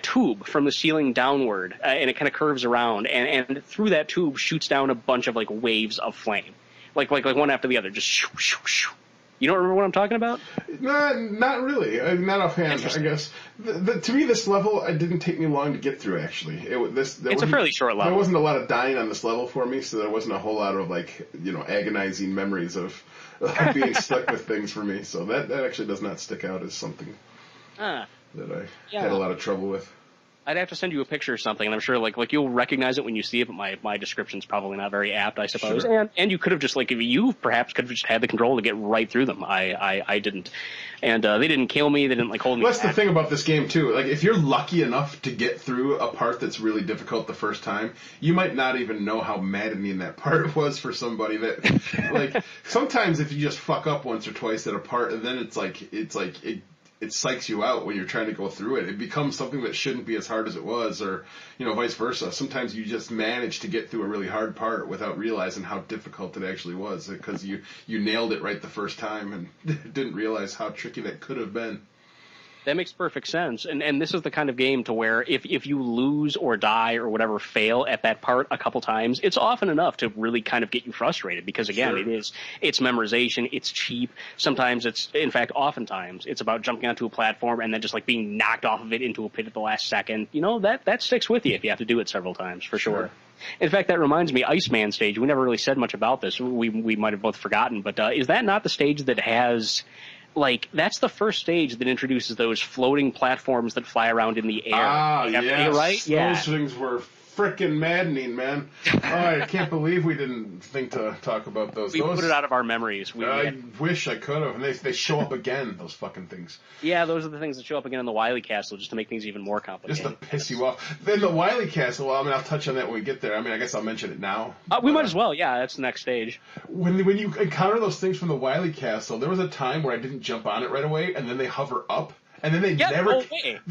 tube from the ceiling downward, and it kind of curves around, and through that tube shoots down a bunch of like waves of flame, like one after the other, just shoo shoo shoo. You don't remember what I'm talking about? Not really. Not offhand, I guess. To me, this level, it didn't take me long to get through, actually. It's a fairly short level. There wasn't a lot of dying on this level for me, so there wasn't a whole lot of, agonizing memories of being stuck with things for me. So that actually does not stick out as something that I had a lot of trouble with. I'd have to send you a picture or something, and I'm sure like you'll recognize it when you see it, but my description's probably not very apt, I suppose. Sure. And you could have just you perhaps could have just had the control to get right through them. I didn't, and they didn't kill me. They didn't hold me. That's the thing about this game too. Like if you're lucky enough to get through a part that's really difficult the first time, you might not even know how maddening that part was for somebody. That sometimes if you just fuck up once or twice at a part, and then it psychs you out when you're trying to go through it. It becomes something that shouldn't be as hard as it was, or, vice versa. Sometimes you just manage to get through a really hard part without realizing how difficult it actually was, because you nailed it right the first time and didn't realize how tricky that could have been. That makes perfect sense. And this is the kind of game to where if you lose or die or whatever, fail at that part a couple times, it's often enough to really kind of get you frustrated, because again, it's memorization, it's cheap. Sometimes oftentimes it's about jumping onto a platform and then just like being knocked off of it into a pit at the last second. That sticks with you if you have to do it several times, for sure. In fact, that reminds me, Iceman stage, we never really said much about this. We might have both forgotten, but is that not the stage that has, like, that's the first stage that introduces those floating platforms that fly around in the air? Ah, yes. Right? Yeah. Those things were frickin' maddening, man. Oh, I can't believe we didn't think to talk about those. We put it out of our memories. I wish I could have. And they show up again, those fucking things. Yeah, those are the things that show up again in the Wily Castle, just to make things even more complicated. Just to piss you off. Then the Wily Castle, well, I mean, I'll touch on that when we get there. I mean, I guess I'll mention it now. We might as well, yeah, that's the next stage. When you encounter those things from the Wily Castle, there was a time where I didn't jump on it right away, and then they hover up. And then they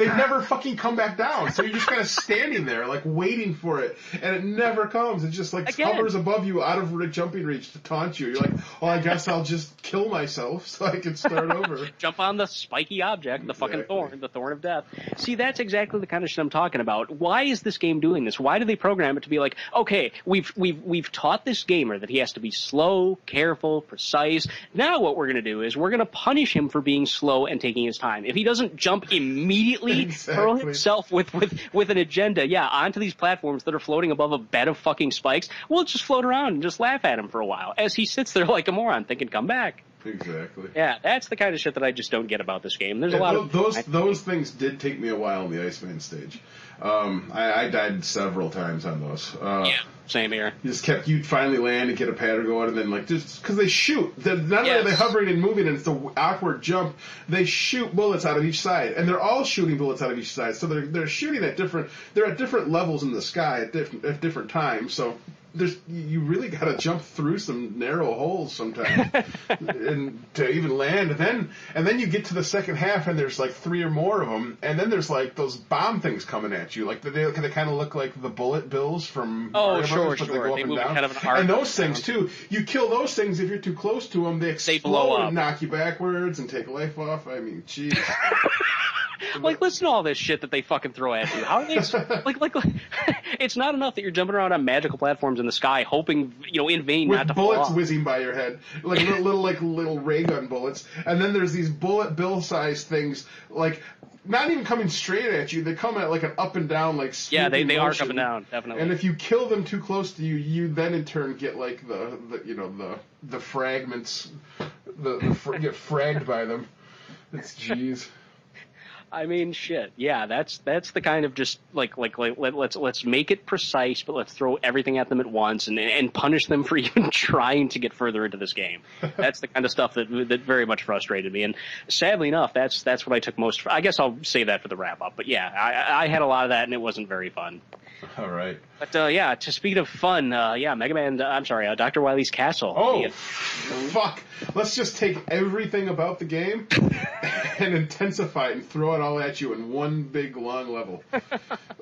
never fucking come back down. So you're just kind of standing there, like, waiting for it. And it never comes. It just, like, hovers above you out of jumping reach to taunt you. You're like, oh, I guess I'll just kill myself so I can start over. Jump on the spiky object, the fucking thorn, the thorn of death. See, that's exactly the kind of shit I'm talking about. Why is this game doing this? Why do they program it to be like, okay, we've taught this gamer that he has to be slow, careful, precise. Now what we're going to do is we're going to punish him for being slow and taking his time. If he doesn't jump immediately, hurl himself with an agenda, onto these platforms that are floating above a bed of fucking spikes, we'll just float around and just laugh at him for a while as he sits there like a moron thinking, come back. Exactly. Yeah, that's the kind of shit that I just don't get about this game. There's a lot of those things did take me a while on the Iceman stage. I died several times on those. Same here. You'd finally land and get a pattern going, and then, like, just because they shoot. Not only are they hovering and moving, and it's an awkward jump, they shoot bullets out of each side, and they're all shooting bullets out of each side. So they're shooting at different levels in the sky at different times. So you really got to jump through some narrow holes sometimes and to even land. And then you get to the second half, and there's like 3 or more of them, and then there's like those bomb things coming at you. Like they kind of look like the bullet bills from Mario Brothers, but they go up and down. Kind of an arc. And those things too. You kill those things if you're too close to them. They explode, blow up, and knock you backwards, and take life off. I mean, jeez. Like, listen to all this shit that they fucking throw at you. How are they like it's not enough that you're jumping around on magical platforms in the sky hoping, in vain with not to fall bullets off. Whizzing by your head, like little ray gun bullets. And then there's these bullet bill sized things, like not even coming straight at you. They come at like an up and down, like they arc up and down, definitely. And if you kill them too close to you, you then in turn get like the fragments, get fragged by them. It's jeez. I mean, shit. Yeah, that's the kind of just like let's make it precise, but let's throw everything at them at once and punish them for even trying to get further into this game. That's the kind of stuff that very much frustrated me. And sadly enough, that's what I took most. I guess I'll say that for the wrap up. But yeah, I had a lot of that, and it wasn't very fun. All right. But to speak of fun, Mega Man. Dr. Wily's Castle. Oh, fuck! Let's just take everything about the game and intensify it and throw it all at you in one big long level.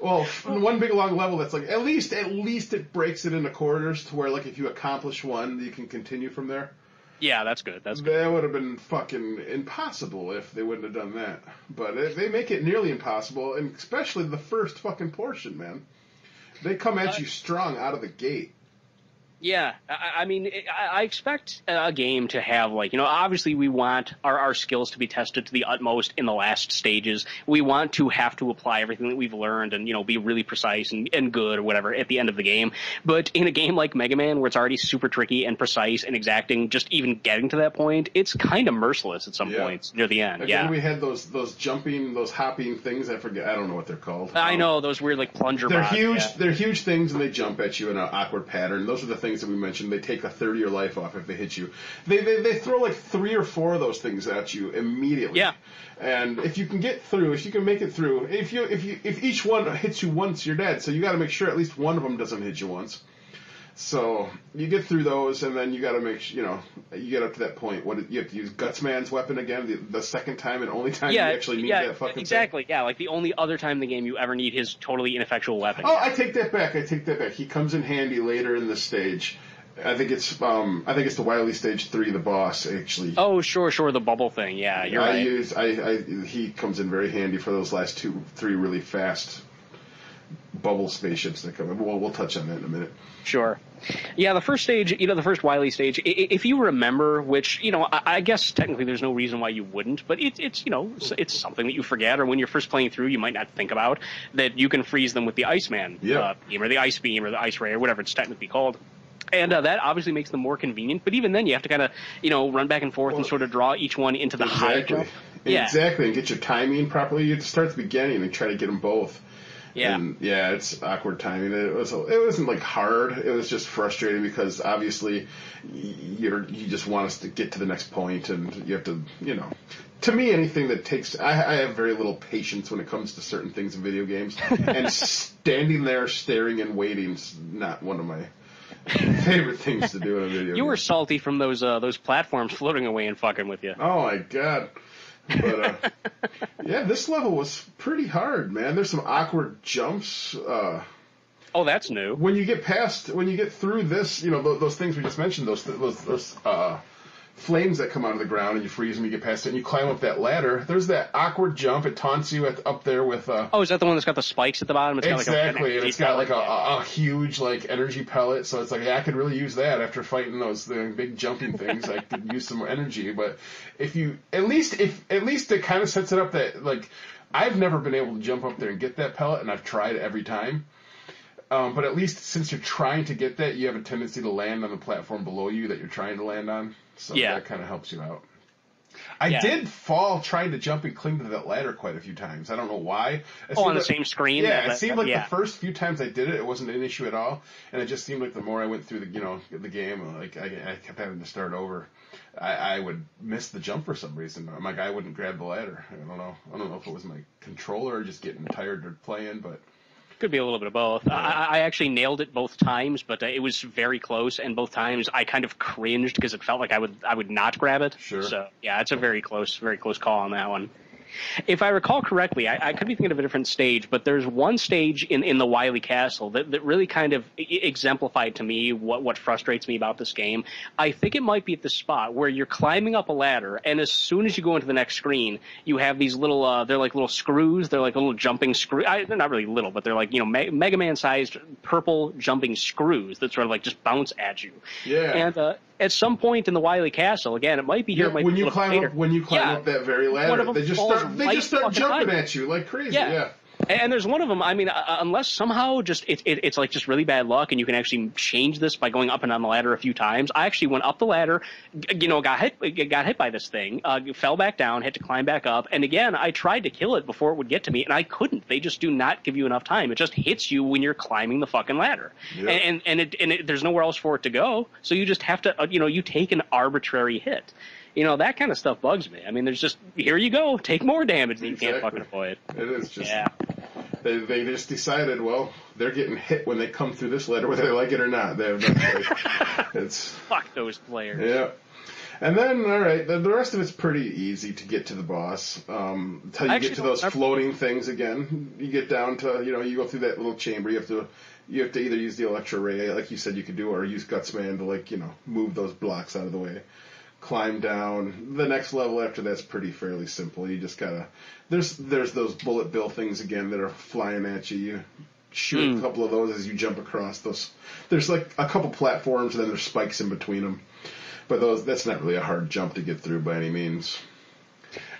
Well, one big long level that's like at least it breaks it into quarters to where, like, if you accomplish one, you can continue from there. Yeah, that's good. That would have been fucking impossible if they wouldn't have done that. But they make it nearly impossible, and especially the first fucking portion, man. They come at you strong out of the gate. Yeah, I mean, I expect a game to have, like, obviously we want our skills to be tested to the utmost in the last stages. We want to have to apply everything that we've learned and, be really precise and good or whatever at the end of the game. But in a game like Mega Man, where it's already super tricky and precise and exacting, just even getting to that point, it's kind of merciless at some points near the end. Again, we had those jumping, those hopping things. I don't know what they're called. I know, those weird, like, plunger They're mods, huge. Yeah. They're huge things, and they jump at you in an awkward pattern. Those are the things that we mentioned. They take a third of your life off if they hit you. They throw like 3 or 4 of those things at you immediately. Yeah. And if you can get through, if you can make it through, if each one hits you once, you're dead. So you got to make sure at least one of them doesn't hit you once. So you get through those, and then you got to make sure, you get up to that point. You have to use Gutsman's weapon again, the second time and only time you actually need that fucking exactly. thing. Yeah, like the only other time in the game you ever need his totally ineffectual weapon. Oh, I take that back. He comes in handy later in the stage. I think it's the Wily Stage 3, the boss, actually. Oh, sure, the bubble thing. Yeah, you're right. He comes in very handy for those last 2, 3 really fast bubble spaceships that come in. Well, we'll touch on that in a minute. Sure. Yeah, the first stage, the first Wily stage, if you remember, which, I guess technically there's no reason why you wouldn't, but it's something that you forget, or when you're first playing through, you might not think about, that you can freeze them with the Iceman beam, or the Ice Beam, or the Ice Ray, or whatever it's technically called. And that obviously makes them more convenient, but even then you have to kind of, run back and forth and sort of draw each one into the high jump. Yeah. Exactly, and get your timing properly. You have to start at the beginning and try to get them both. Yeah. And it's awkward timing. It wasn't like hard. It was just frustrating because obviously you just want us to get to the next point, and you have to, to me, anything that takes, I have very little patience when it comes to certain things in video games, and standing there staring and waiting is not one of my favorite things to do in a video game. You were salty from those platforms floating away and fucking with you. Oh my god. But yeah, this level was pretty hard, man. There's some awkward jumps. Oh, that's new. When you get through this, those things we just mentioned, those flames that come out of the ground, and you freeze them, you get past it, and you climb up that ladder. There's that awkward jump. It taunts you up there with. Oh, is that the one that's got the spikes at the bottom? It's exactly, and it's got like a huge energy pellet. So it's like, I could really use that after fighting the big jumping things. I could use some more energy. But if at least it kind of sets it up that I've never been able to jump up there and get that pellet, and I've tried every time. But at least since you're trying to get that, you have a tendency to land on the platform below you that you're trying to land on. So that kind of helps you out. I did fall trying to jump and cling to that ladder quite a few times. I don't know why. On the same screen? Yeah, it seemed like the first few times I did it, it wasn't an issue at all. And it just seemed like the more I went through the game, I kept having to start over. I would miss the jump for some reason. I wouldn't grab the ladder. I don't know if it was my controller or just getting tired of playing, but... Could be a little bit of both. I actually nailed it both times, but it was very close, and both times I kind of cringed because it felt like I would not grab it. Sure. So yeah, it's a very close call on that one. If I recall correctly, I could be thinking of a different stage, but there's one stage in the Wily Castle that really kind of exemplified to me what frustrates me about this game. I think it might be at the spot where you're climbing up a ladder, and as soon as you go into the next screen, you have these little, they're like little screws, they're like little jumping screws. They're not really little, but they're like, Mega Man-sized purple jumping screws that sort of just bounce at you. Yeah. And, at some point in the Wily Castle, again, it might be here, it might be later. When you climb up that very ladder, they just start jumping at you like crazy. Yeah. And there's one of them. I mean, unless somehow it's like just really bad luck, and you can actually change this by going up and down the ladder a few times. I actually went up the ladder, got hit by this thing, fell back down, had to climb back up, and again, I tried to kill it before it would get to me, and I couldn't. They just do not give you enough time. It just hits you when you're climbing the fucking ladder, and there's nowhere else for it to go. So you just have to, you take an arbitrary hit. That kind of stuff bugs me. I mean, there's just, here you go, take more damage that you can't fucking avoid. It is just, they just decided, well, they're getting hit when they come through this ladder, whether they like it or not. They have no choice. Fuck those players. Yeah. And then, all right, the rest of it's pretty easy to get to the boss. Until you get to those floating things again. You get down to, you go through that little chamber. You have to either use the Electro Ray, like you said you could do, or use Gutsman to, move those blocks out of the way. Climb down. The next level after that's fairly simple. You just gotta. There's those bullet bill things again that are flying at you. You shoot a couple of those as you jump across those. There's like a couple platforms, and then there's spikes in between them. But that's not really a hard jump to get through by any means.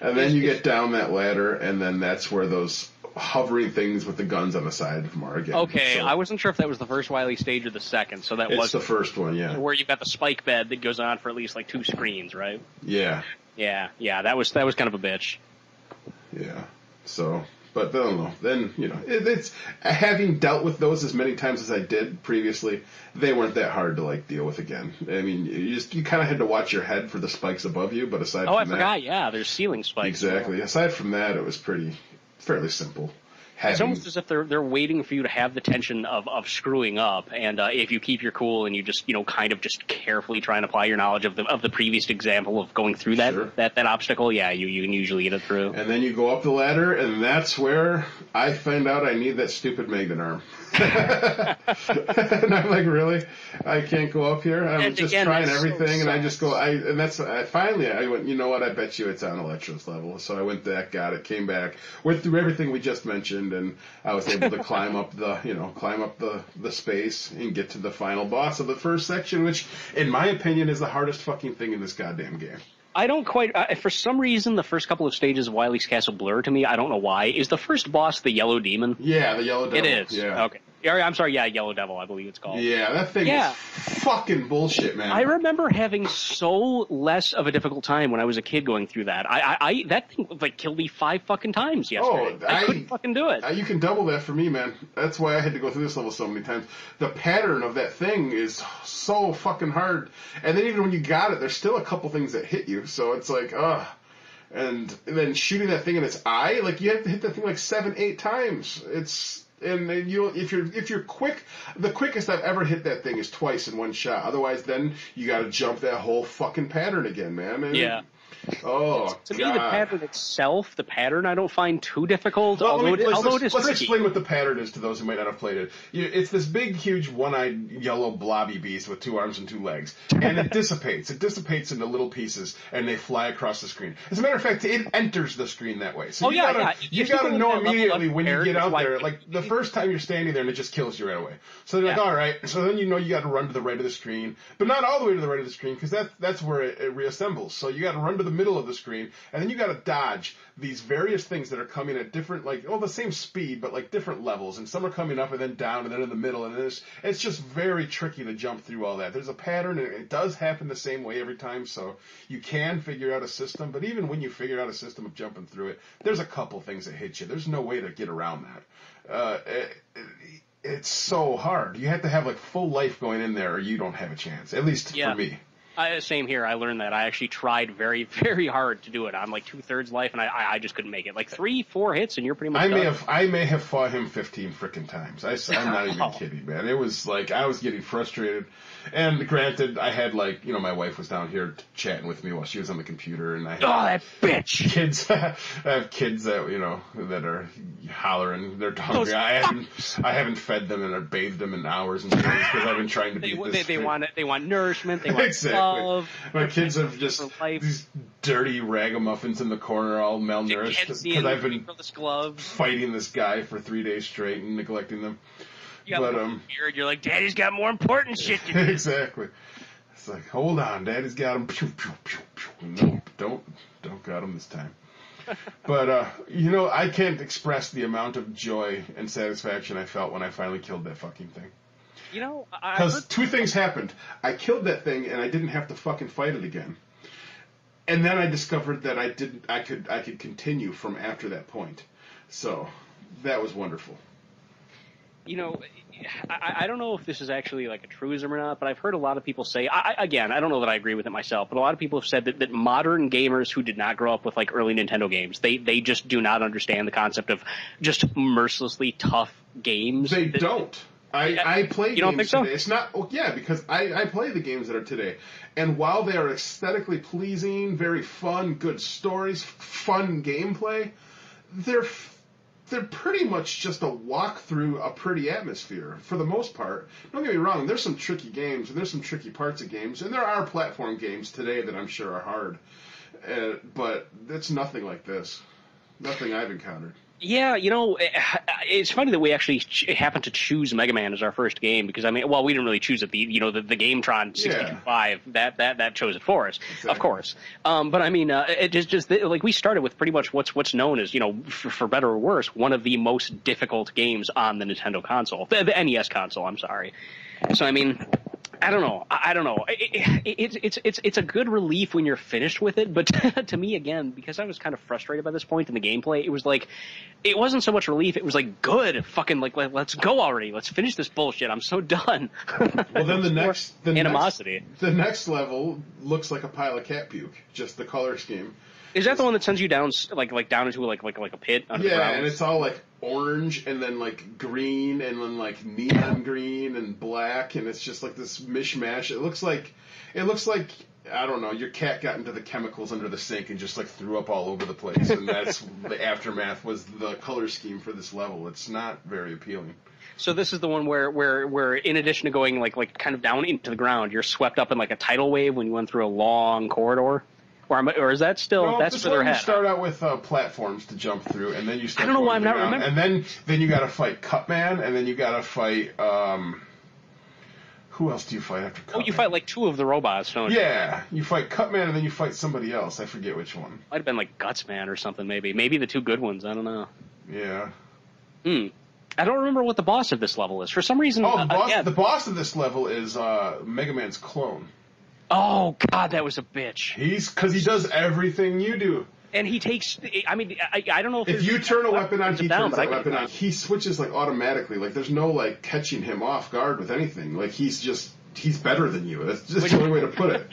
And then you get down that ladder, and then that's where those hovering things with the guns on the side of them are again. Okay, so, I wasn't sure if that was the first Wily stage or the second, so that was... It's the first one, yeah. Where you've got the spike bed that goes on for at least 2 screens, right? Yeah. Yeah, that was kind of a bitch. Yeah, so... But I don't know. Then, it's having dealt with those as many times as I did previously, they weren't that hard to deal with again. I mean, you kind of had to watch your head for the spikes above you, but aside from that... Oh, I forgot, yeah, there's ceiling spikes. Exactly. Aside from that, it was fairly simple. It's almost as if they're waiting for you to have the tension of screwing up, and if you keep your cool and you just kind of just carefully try and apply your knowledge of the previous example of going through that obstacle, you can usually get it through. And then you go up the ladder, and that's where I find out I need that stupid magnet arm. And I'm like, really? I can't go up here? I'm just trying everything, and I just go. Finally I went. You know what? I bet you it's on Electro's level. So I went back, got it, came back, went through everything we just mentioned. happened, and I was able to climb up the space and get to the final boss of the first section, which, in my opinion, is the hardest fucking thing in this goddamn game. I don't quite, for some reason, the first couple of stages of Wily's Castle blur to me. I don't know why. Is the first boss the Yellow Demon? Yeah, the Yellow Devil. It is. Yeah. Okay. I'm sorry, yeah, Yellow Devil, I believe it's called. Yeah, that thing is fucking bullshit, man. I remember having so less of a difficult time when I was a kid going through that. That thing like killed me 5 fucking times yesterday. I couldn't fucking do it. You can double that for me, man. That's why I had to go through this level so many times. The pattern of that thing is so fucking hard. And then even when you got it, there's still a couple things that hit you. So it's like, ugh. And then shooting that thing in its eye, like you have to hit that thing like 7, 8 times. And if you're quick, the quickest I've ever hit that thing is twice in one shot. Otherwise, then you got to jump that whole fucking pattern again, man. And, yeah. Oh, to God. me, the pattern itself, the pattern I don't find too difficult, well, although it is let's tricky. explain what the pattern is to those who might not have played it. It's this big, huge, one-eyed, yellow, blobby beast with 2 arms and 2 legs. And it dissipates. It dissipates into little pieces, and they fly across the screen. As a matter of fact, it enters the screen that way. So you gotta know immediately when you get out there. Like, the first time you're standing there, and it just kills you right away. So they're like, all right. So then you know you got to run to the right of the screen. But not all the way to the right of the screen, because that's where it reassembles. So you got to run to the middle of the screen, and then you got to dodge these various things that are coming at different, the same speed, but like different levels. And some are coming up and then down and then in the middle. And it's just very tricky to jump through all that. There's a pattern, and it does happen the same way every time. So you can figure out a system. But even when you figure out a system of jumping through it, there's a couple things that hit you. There's no way to get around that. It's so hard. You have to have like full life going in there, or you don't have a chance. At least for me. Same here. I learned that. I actually tried very, very hard to do it. I'm like 2/3 life, and I just couldn't make it. Like 3, 4 hits, and you're pretty much done. I may have fought him 15 frickin' times. I'm not even kidding, man. It was like I was getting frustrated. And granted, I had my wife was down here chatting with me while she was on the computer, and I had that bitch. Kids. I have kids that that are hollering. They're hungry. I haven't fed them and bathed them in hours and days because I've been trying to beat this. They want nourishment. They want exactly. love. My kids have just these dirty ragamuffins in the corner, all malnourished because I've been fighting this guy for 3 days straight and neglecting them. You're like, Daddy's got more important shit to do. Exactly. It's like, hold on, Daddy's got him. Pew, pew, pew, pew. Nope, don't got him this time. But I can't express the amount of joy and satisfaction I felt when I finally killed that fucking thing. Because 2 things happened. I killed that thing, and I didn't have to fucking fight it again. And then I discovered that I could continue from after that point. So that was wonderful. I don't know if this is actually like a truism or not, but I've heard a lot of people say, I don't know that I agree with it myself, but a lot of people have said that modern gamers who did not grow up with like early Nintendo games, they just do not understand the concept of just mercilessly tough games. They don't. I play games don't think so? today. It's not, because I play the games that are today. And while they are aesthetically pleasing, very fun, good stories, fun gameplay, they're pretty much just a walk through a pretty atmosphere for the most part. Don't get me wrong, there's some tricky games and there's some tricky parts of games, and there are platform games today that I'm sure are hard. But it's nothing like this. Nothing I've encountered. Yeah, it's funny that we actually happened to choose Mega Man as our first game because we didn't really choose it. The Gametron 65 that chose it for us, exactly. Of course. But it just like we started with pretty much what's known as for better or worse one of the most difficult games on the Nintendo console, the NES console. I'm sorry. So I don't know. It's a good relief when you're finished with it, but to me, again, because I was kind of frustrated by this point in the gameplay, it was like, it wasn't so much relief. It was like, good, fucking let's go already. Let's finish this bullshit. I'm so done. Well, then the next level looks like a pile of cat puke. Just the color scheme. Is that the one that sends you down like down into like a pit? Yeah, and it's all like orange and then like green and then like neon green and black, and it's just like this mishmash. It looks like I don't know, your cat got into the chemicals under the sink and just like threw up all over the place, and that's the aftermath was the color scheme for this level. It's not very appealing. So this is the one where in addition to going like kind of down into the ground, you're swept up in like a tidal wave when you went through a long corridor. Or is that still No, that's this further one you ahead? start out with platforms to jump through, and then you start. I don't know why going I'm not around. remembering. And then you got to fight Cutman, and then you got to fight. Who else do you fight after Cutman? Oh, you fight like 2 of the robots, don't you? Yeah, you fight Cutman, and then you fight somebody else. I forget which one. Might have been like Gutsman or something, maybe. Maybe the 2 good ones. I don't know. Yeah. I don't remember what the boss of this level is. For some reason... Oh, the boss of this level is Mega Man's clone. Oh, God, that was a bitch. Because he does everything you do. And he takes... I mean, I don't know if you turn a weapon on, he turns that weapon on. He He switches, like, automatically. Like, there's no, like, catching him off guard with anything. Like, he's better than you. That's just the only way to put it.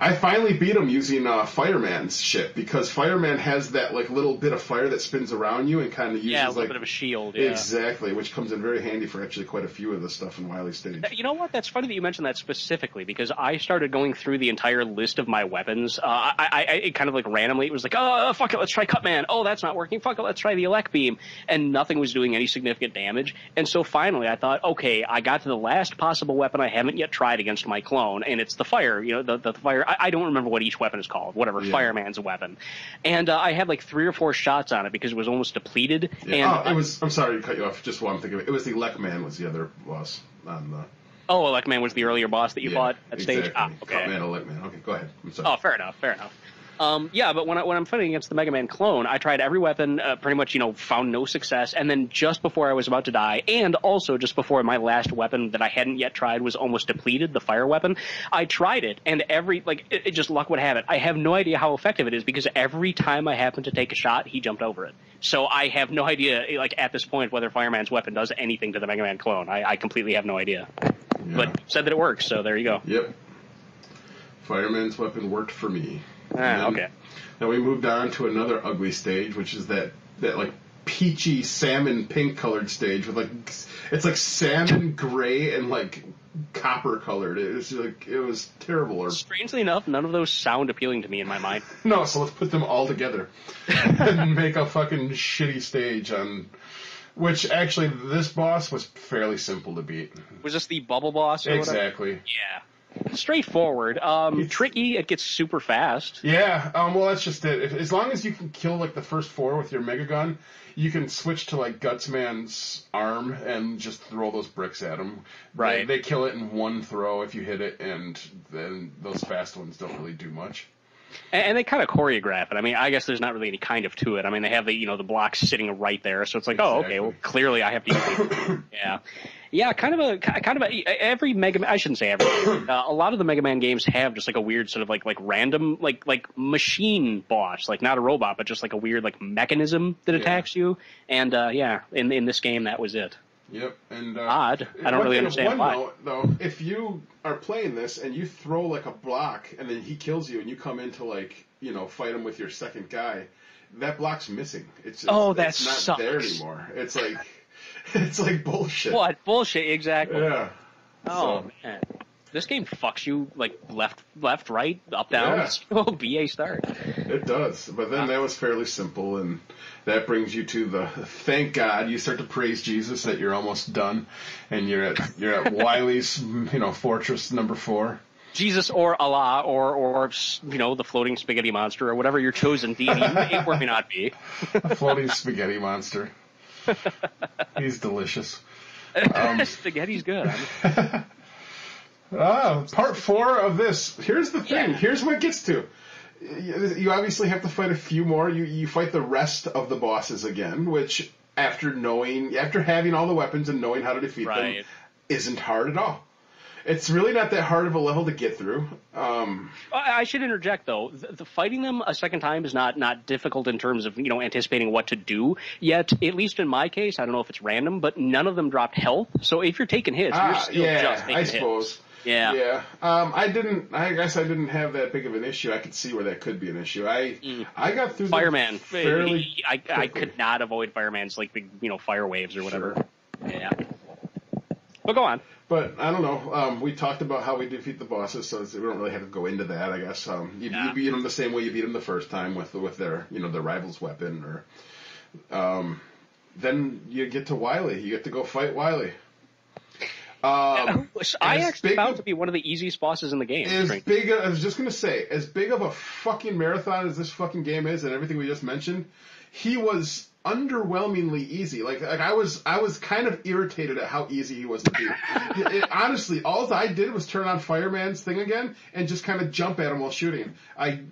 I finally beat him using Fireman's shit, because Fireman has that like little bit of fire that spins around you and kind of uses a little bit of a shield. Yeah. Exactly, which comes in very handy for actually quite a few of the stuff in Wily Stage. You know what? That's funny that you mentioned that specifically, because I started going through the entire list of my weapons. I kind of like randomly, it was like, oh, fuck it, let's try Cutman. Oh, that's not working. Fuck it, let's try the Elect Beam. And nothing was doing any significant damage. And so finally I thought, okay, I got to the last possible weapon I haven't yet tried against my clone, and it's the fire. You know, the fire. I don't remember what each weapon is called. Whatever, yeah. Fireman's a weapon. And I had like 3 or 4 shots on it because it was almost depleted. Yeah. And I'm sorry to cut you off. Just while I'm thinking of it. It was the Elect Man was the other boss on the... Oh, Elect Man was the earlier boss that you fought at exactly. stage? Ah, okay. Cutman, Elect Man. Okay, go ahead. I'm sorry. Oh, fair enough. Yeah, but when I'm fighting against the Mega Man clone, I tried every weapon, pretty much, found no success, and then just before I was about to die, and also just before my last weapon that I hadn't yet tried was almost depleted, the fire weapon, I tried it, and it just luck would have it. I have no idea how effective it is, because every time I happened to take a shot, he jumped over it. So I have no idea, at this point, whether Fireman's weapon does anything to the Mega Man clone. I completely have no idea. Yeah. But you said that it works, so there you go. Yep. Fireman's weapon worked for me. Okay. Then we moved on to another ugly stage, which is that like peachy salmon pink colored stage with it's like salmon gray and like copper colored. It was terrible. Strangely enough, none of those sound appealing to me in my mind. No, so let's put them all together and make a fucking shitty stage on. Which actually, this boss was fairly simple to beat. Was this the bubble boss? Or exactly. Whatever? Yeah. Straightforward. Tricky. It gets super fast. Yeah. Well, that's just it. As long as you can kill like the first 4 with your Mega Gun, you can switch to like Gutsman's arm and just throw those bricks at him. Right. They kill it in 1 throw if you hit it, and then those fast ones don't really do much. And they kind of choreograph it. I mean, I guess there's not really any kind of to it. I mean, they have the the blocks sitting right there, so it's like, exactly. Oh, okay, well, clearly I have to use it. Yeah, kind of a every Mega Man. I shouldn't say every. A lot of the Mega Man games have just like a weird sort of like random like machine boss, like not a robot, but just like a weird like mechanism that attacks you. And in this game, that was it. Yep, and odd. I don't really understand why. Note, though, if you are playing this and you throw like a block and then he kills you and you come in to like fight him with your second guy, that block's missing. It's not sucks. there anymore. It's like bullshit. What bullshit? Exactly. Yeah. Oh man. This game fucks you like left, right, up, down. Yeah. Oh, BA start. It does, but then that was fairly simple, and that brings you to the thank God. You start to praise Jesus that you're almost done, and you're at Wily's fortress number 4. Jesus or Allah or the floating spaghetti monster or whatever your chosen deity may or may not be. A floating spaghetti monster. He's delicious. Spaghetti's good. Part 4 of this. Here's the thing. Yeah. Here's what it gets to. You obviously have to fight a few more. You fight the rest of the bosses again, which after having all the weapons and knowing how to defeat them, isn't hard at all. It's really not that hard of a level to get through. I should interject, though. The fighting them a second time is not difficult in terms of anticipating what to do. Yet, at least in my case, I don't know if it's random, but none of them dropped health. So if you're taking hits, you're still just taking hits. I suppose. Yeah. Yeah. I guess I didn't have that big of an issue. I could see where that could be an issue. I got through Fireman. Fairly I could not avoid Fireman's like big fire waves or whatever. Sure. Yeah. But go on. But I don't know. We talked about how we defeat the bosses, so we don't really have to go into that. I guess you beat them the same way you beat them the first time with their their rival's weapon, or then you get to Wily. You get to go fight Wily. I actually found it to be one of the easiest bosses in the game. I was just going to say, as big of a fucking marathon as this fucking game is and everything we just mentioned, he was underwhelmingly easy. Like I was kind of irritated at how easy he was to beat. Honestly, all I did was turn on Fireman's thing again and just kind of jump at him while shooting.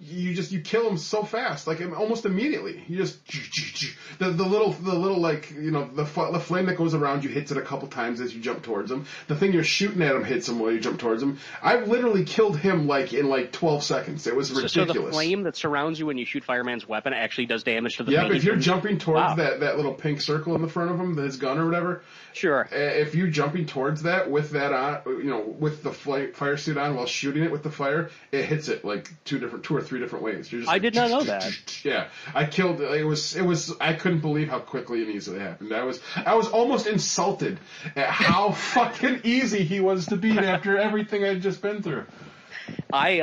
You kill him so fast, like almost immediately. You just the little like the flame that goes around you hits it a couple times as you jump towards him. The thing you're shooting at him hits him while you jump towards him. I literally killed him in 12 seconds. It was ridiculous. So the flame that surrounds you when you shoot Fireman's weapon actually does damage to the paint. Yeah, if you're jumping towards that little pink circle in the front of him, his gun or whatever. Sure. If you're jumping towards that with that on, with the fire suit on while shooting it with the fire, it hits it like two or three different ways. You're just I did not know that. Yeah, I killed. It was. I couldn't believe how quickly and easily it happened. I was almost insulted at how fucking easy he was to beat after everything I'd just been through. I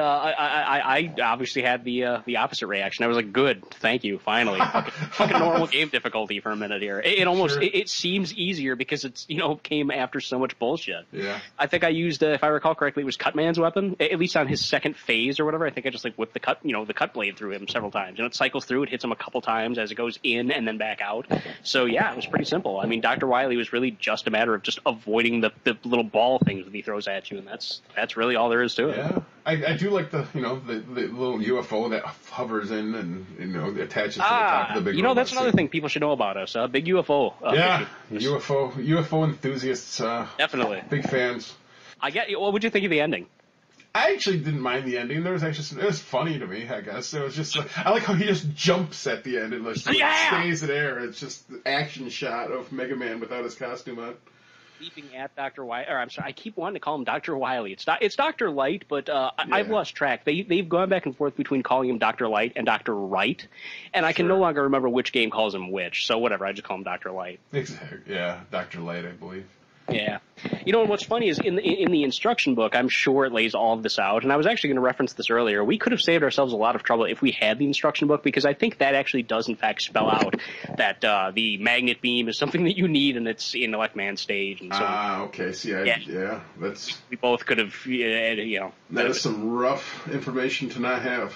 obviously had the opposite reaction. I was like, good, thank you, finally. Fucking normal game difficulty for a minute here. It almost, sure. it seems easier because it's, came after so much bullshit. Yeah. I think I used, if I recall correctly, it was Cutman's weapon, at least on his second phase or whatever. I think I just whipped the cut blade through him several times. It cycles through, it hits him a couple times as it goes in and then back out. So yeah, it was pretty simple. I mean, Dr. Wily was really just a matter of just avoiding the little ball things that he throws at you, and that's really all there is to it. Yeah. I do like the little UFO that hovers in and attaches to the top of the big. That's another thing people should know about us. Big UFO. UFO enthusiasts. Definitely big fans. What would you think of the ending? I actually didn't mind the ending. There was actually it was funny to me. I guess it was just I like how he just jumps at the end and stays in air. It's just the action shot of Mega Man without his costume on. Beeping at Dr. Wily, or I'm sorry, I keep wanting to call him Dr. Wily. It's Dr. Light, but I've lost track. They've gone back and forth between calling him Dr. Light and Dr. Right, and I can no longer remember which game calls him which. So whatever, I just call him Dr. Light. Exactly. Yeah, Dr. Light, I believe. Yeah. And what's funny is in the instruction book, I'm sure it lays all of this out, and I was actually going to reference this earlier. We could have saved ourselves a lot of trouble if we had the instruction book, because I think that actually does in fact spell out that the magnet beam is something that you need, and it's in the Left Man stage. And so okay. See, that's... We both could have, That is some rough information to not have.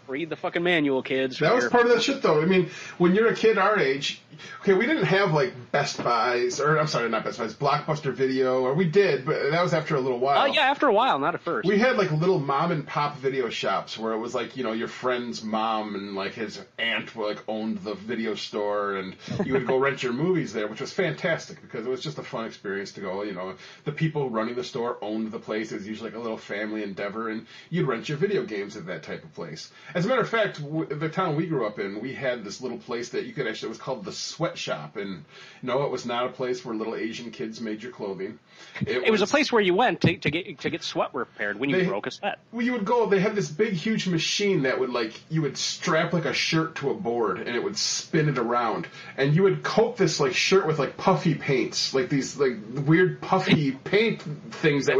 Read the fucking manual, kids. That was part of that shit, though. I mean, when you're a kid our age, okay, we didn't have, Best Buys, or, I'm sorry, not Best Buys, Blockbuster Video, or we did, but that was after a little while. Yeah, after a while, not at first. We had, little mom-and-pop video shops where it was, your friend's mom and, his aunt owned the video store, and you would go rent your movies there, which was fantastic, because it was just a fun experience to go, the people running the store owned the place. It was usually a little family endeavor, and you'd rent your video games at that type of place. As a matter of fact, the town we grew up in, we had this little place that you could actually, it was called the Sweatshop, and no, it was not a place where little Asian kids made your clothing. It was a place where you went to get sweat repaired when you broke a sweat. Well, you would go, they had this big, huge machine that would, you would strap, a shirt to a board, and it would spin it around, and you would coat this, shirt with, puffy paints, these, weird puffy paint things that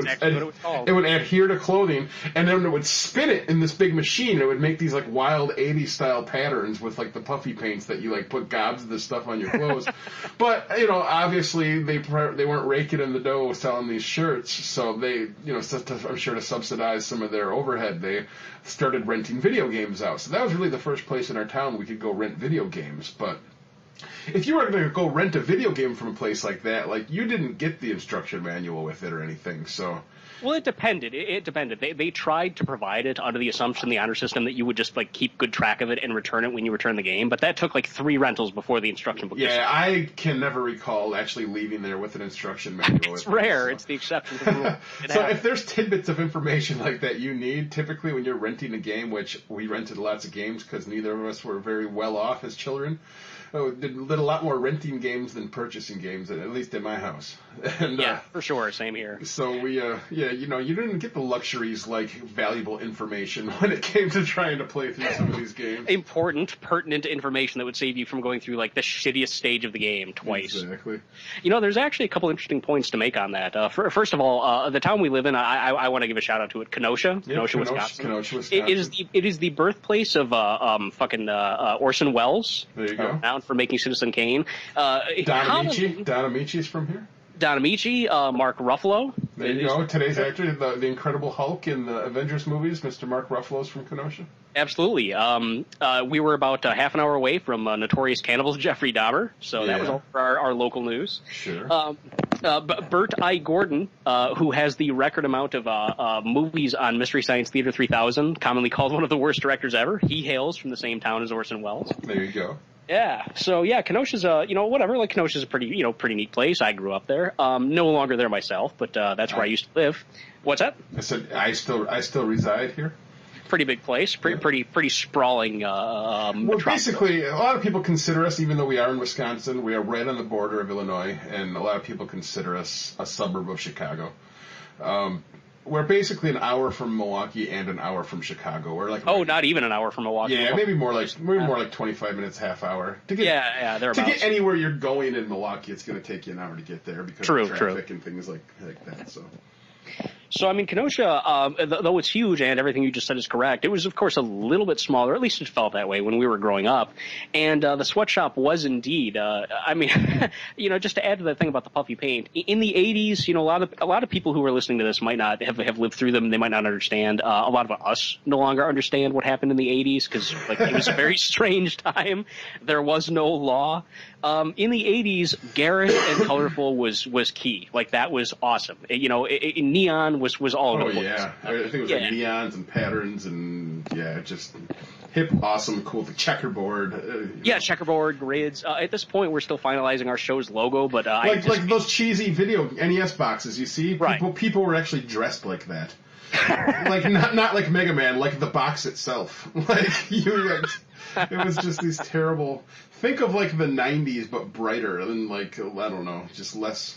it would adhere to clothing, and then it would spin it in this big machine, and it would make these, wild 80s style patterns with, the puffy paints that you, put gobs of this stuff on your clothes. But, obviously, they weren't raking in the dough selling these shirts, so they, I'm sure to subsidize some of their overhead, they started renting video games out. So that was really the first place in our town we could go rent video games. But if you were going to go rent a video game from a place like that, you didn't get the instruction manual with it or anything, so... Well, it depended. It depended. They tried to provide it under the assumption, the honor system, that you would just keep good track of it and return it when you return the game. But that took 3 rentals before the instruction book. Yeah, I can never recall actually leaving there with an instruction manual. It's rare. So. It's the exception to the rule. So if there's tidbits of information like that you need, typically when you're renting a game, which we rented lots of games because neither of us were very well off as children. Did a lot more renting games than purchasing games, at least in my house. And, yeah, for sure. Same here. So we, you didn't get the luxuries like valuable information when it came to trying to play through some of these games. Important, pertinent information that would save you from going through the shittiest stage of the game twice. Exactly. There's actually a couple interesting points to make on that. First of all, the town we live in, I want to give a shout out to it, Kenosha, Wisconsin. Kenosha, Wisconsin. It is the birthplace of Orson Welles. There you go. For making Citizen Kane. Don Amici is from here? Don Amici, Mark Ruffalo. There you go. Today's actor, the Incredible Hulk in the Avengers movies, Mr. Mark Ruffalo's from Kenosha. Absolutely. We were about half an hour away from notorious cannibal Jeffrey Dahmer, so that was all for our local news. Sure. Bert I. Gordon, who has the record amount of movies on Mystery Science Theater 3000, commonly called one of the worst directors ever. He hails from the same town as Orson Welles. There you go. Yeah. So yeah, Kenosha's whatever. Like Kenosha's a pretty neat place. I grew up there. No longer there myself, but that's where I used to live. What's that? I said I still reside here. Pretty big place. Pretty sprawling. Well, basically, a lot of people consider us, even though we are in Wisconsin, we are right on the border of Illinois, and a lot of people consider us a suburb of Chicago. We're basically an hour from Milwaukee and an hour from Chicago. We're like not even an hour from Milwaukee. Yeah, maybe more like 25 minutes, half hour. To get to get anywhere you're going in Milwaukee, it's going to take you an hour to get there because of traffic and things like that. So, I mean, Kenosha, though it's huge and everything you just said is correct, it was, of course, a little bit smaller. At least it felt that way when we were growing up. And the sweatshop was indeed, I mean, just to add to that thing about the puffy paint, in the 80s, a lot of people who are listening to this might not have lived through them. They might not understand. A lot of us no longer understand what happened in the 80s because it was a very strange time. There was no law. In the 80s, garish and colorful was key. Like, that was awesome. Neon was all over the place. Yeah. I think it was like neons and patterns and, just hip, awesome, cool. The checkerboard. Checkerboard, grids. At this point, we're still finalizing our show's logo, but like those cheesy video NES boxes, you see? Right. People were actually dressed like that. Like, not like Mega Man, like the box itself. It was just these terrible... Think of, like, the 90s, but brighter, and, like, I don't know, just less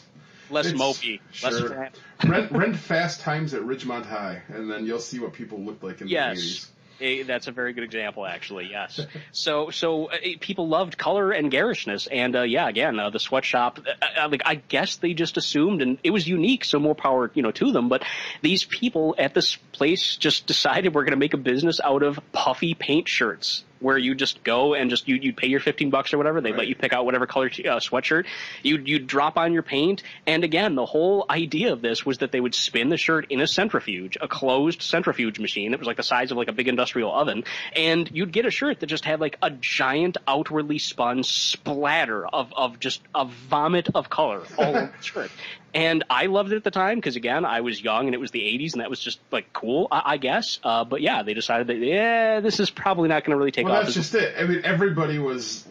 mopey. Sure. Rent Fast Times at Ridgemont High, and then you'll see what people looked like in the 80s. That's a very good example, actually. Yes. So people loved color and garishness, and the sweatshop. I guess they just assumed, and it was unique, so more power, to them. But these people at this place just decided we're going to make a business out of puffy paint shirts, where you just go and you'd pay your $15 or whatever. They'd let you pick out whatever color sweatshirt. You'd drop on your paint. And again, the whole idea of this was that they would spin the shirt in a centrifuge, a closed centrifuge machine that was like the size of like a big industrial oven. And you'd get a shirt that just had like a giant outwardly spun splatter of just a vomit of color all over the shirt. And I loved it at the time because, again, I was young and it was the 80s and that was just, like, cool, I guess. But, yeah, they decided that, this is probably not going to really take off. Well, that's just it. I mean, everybody was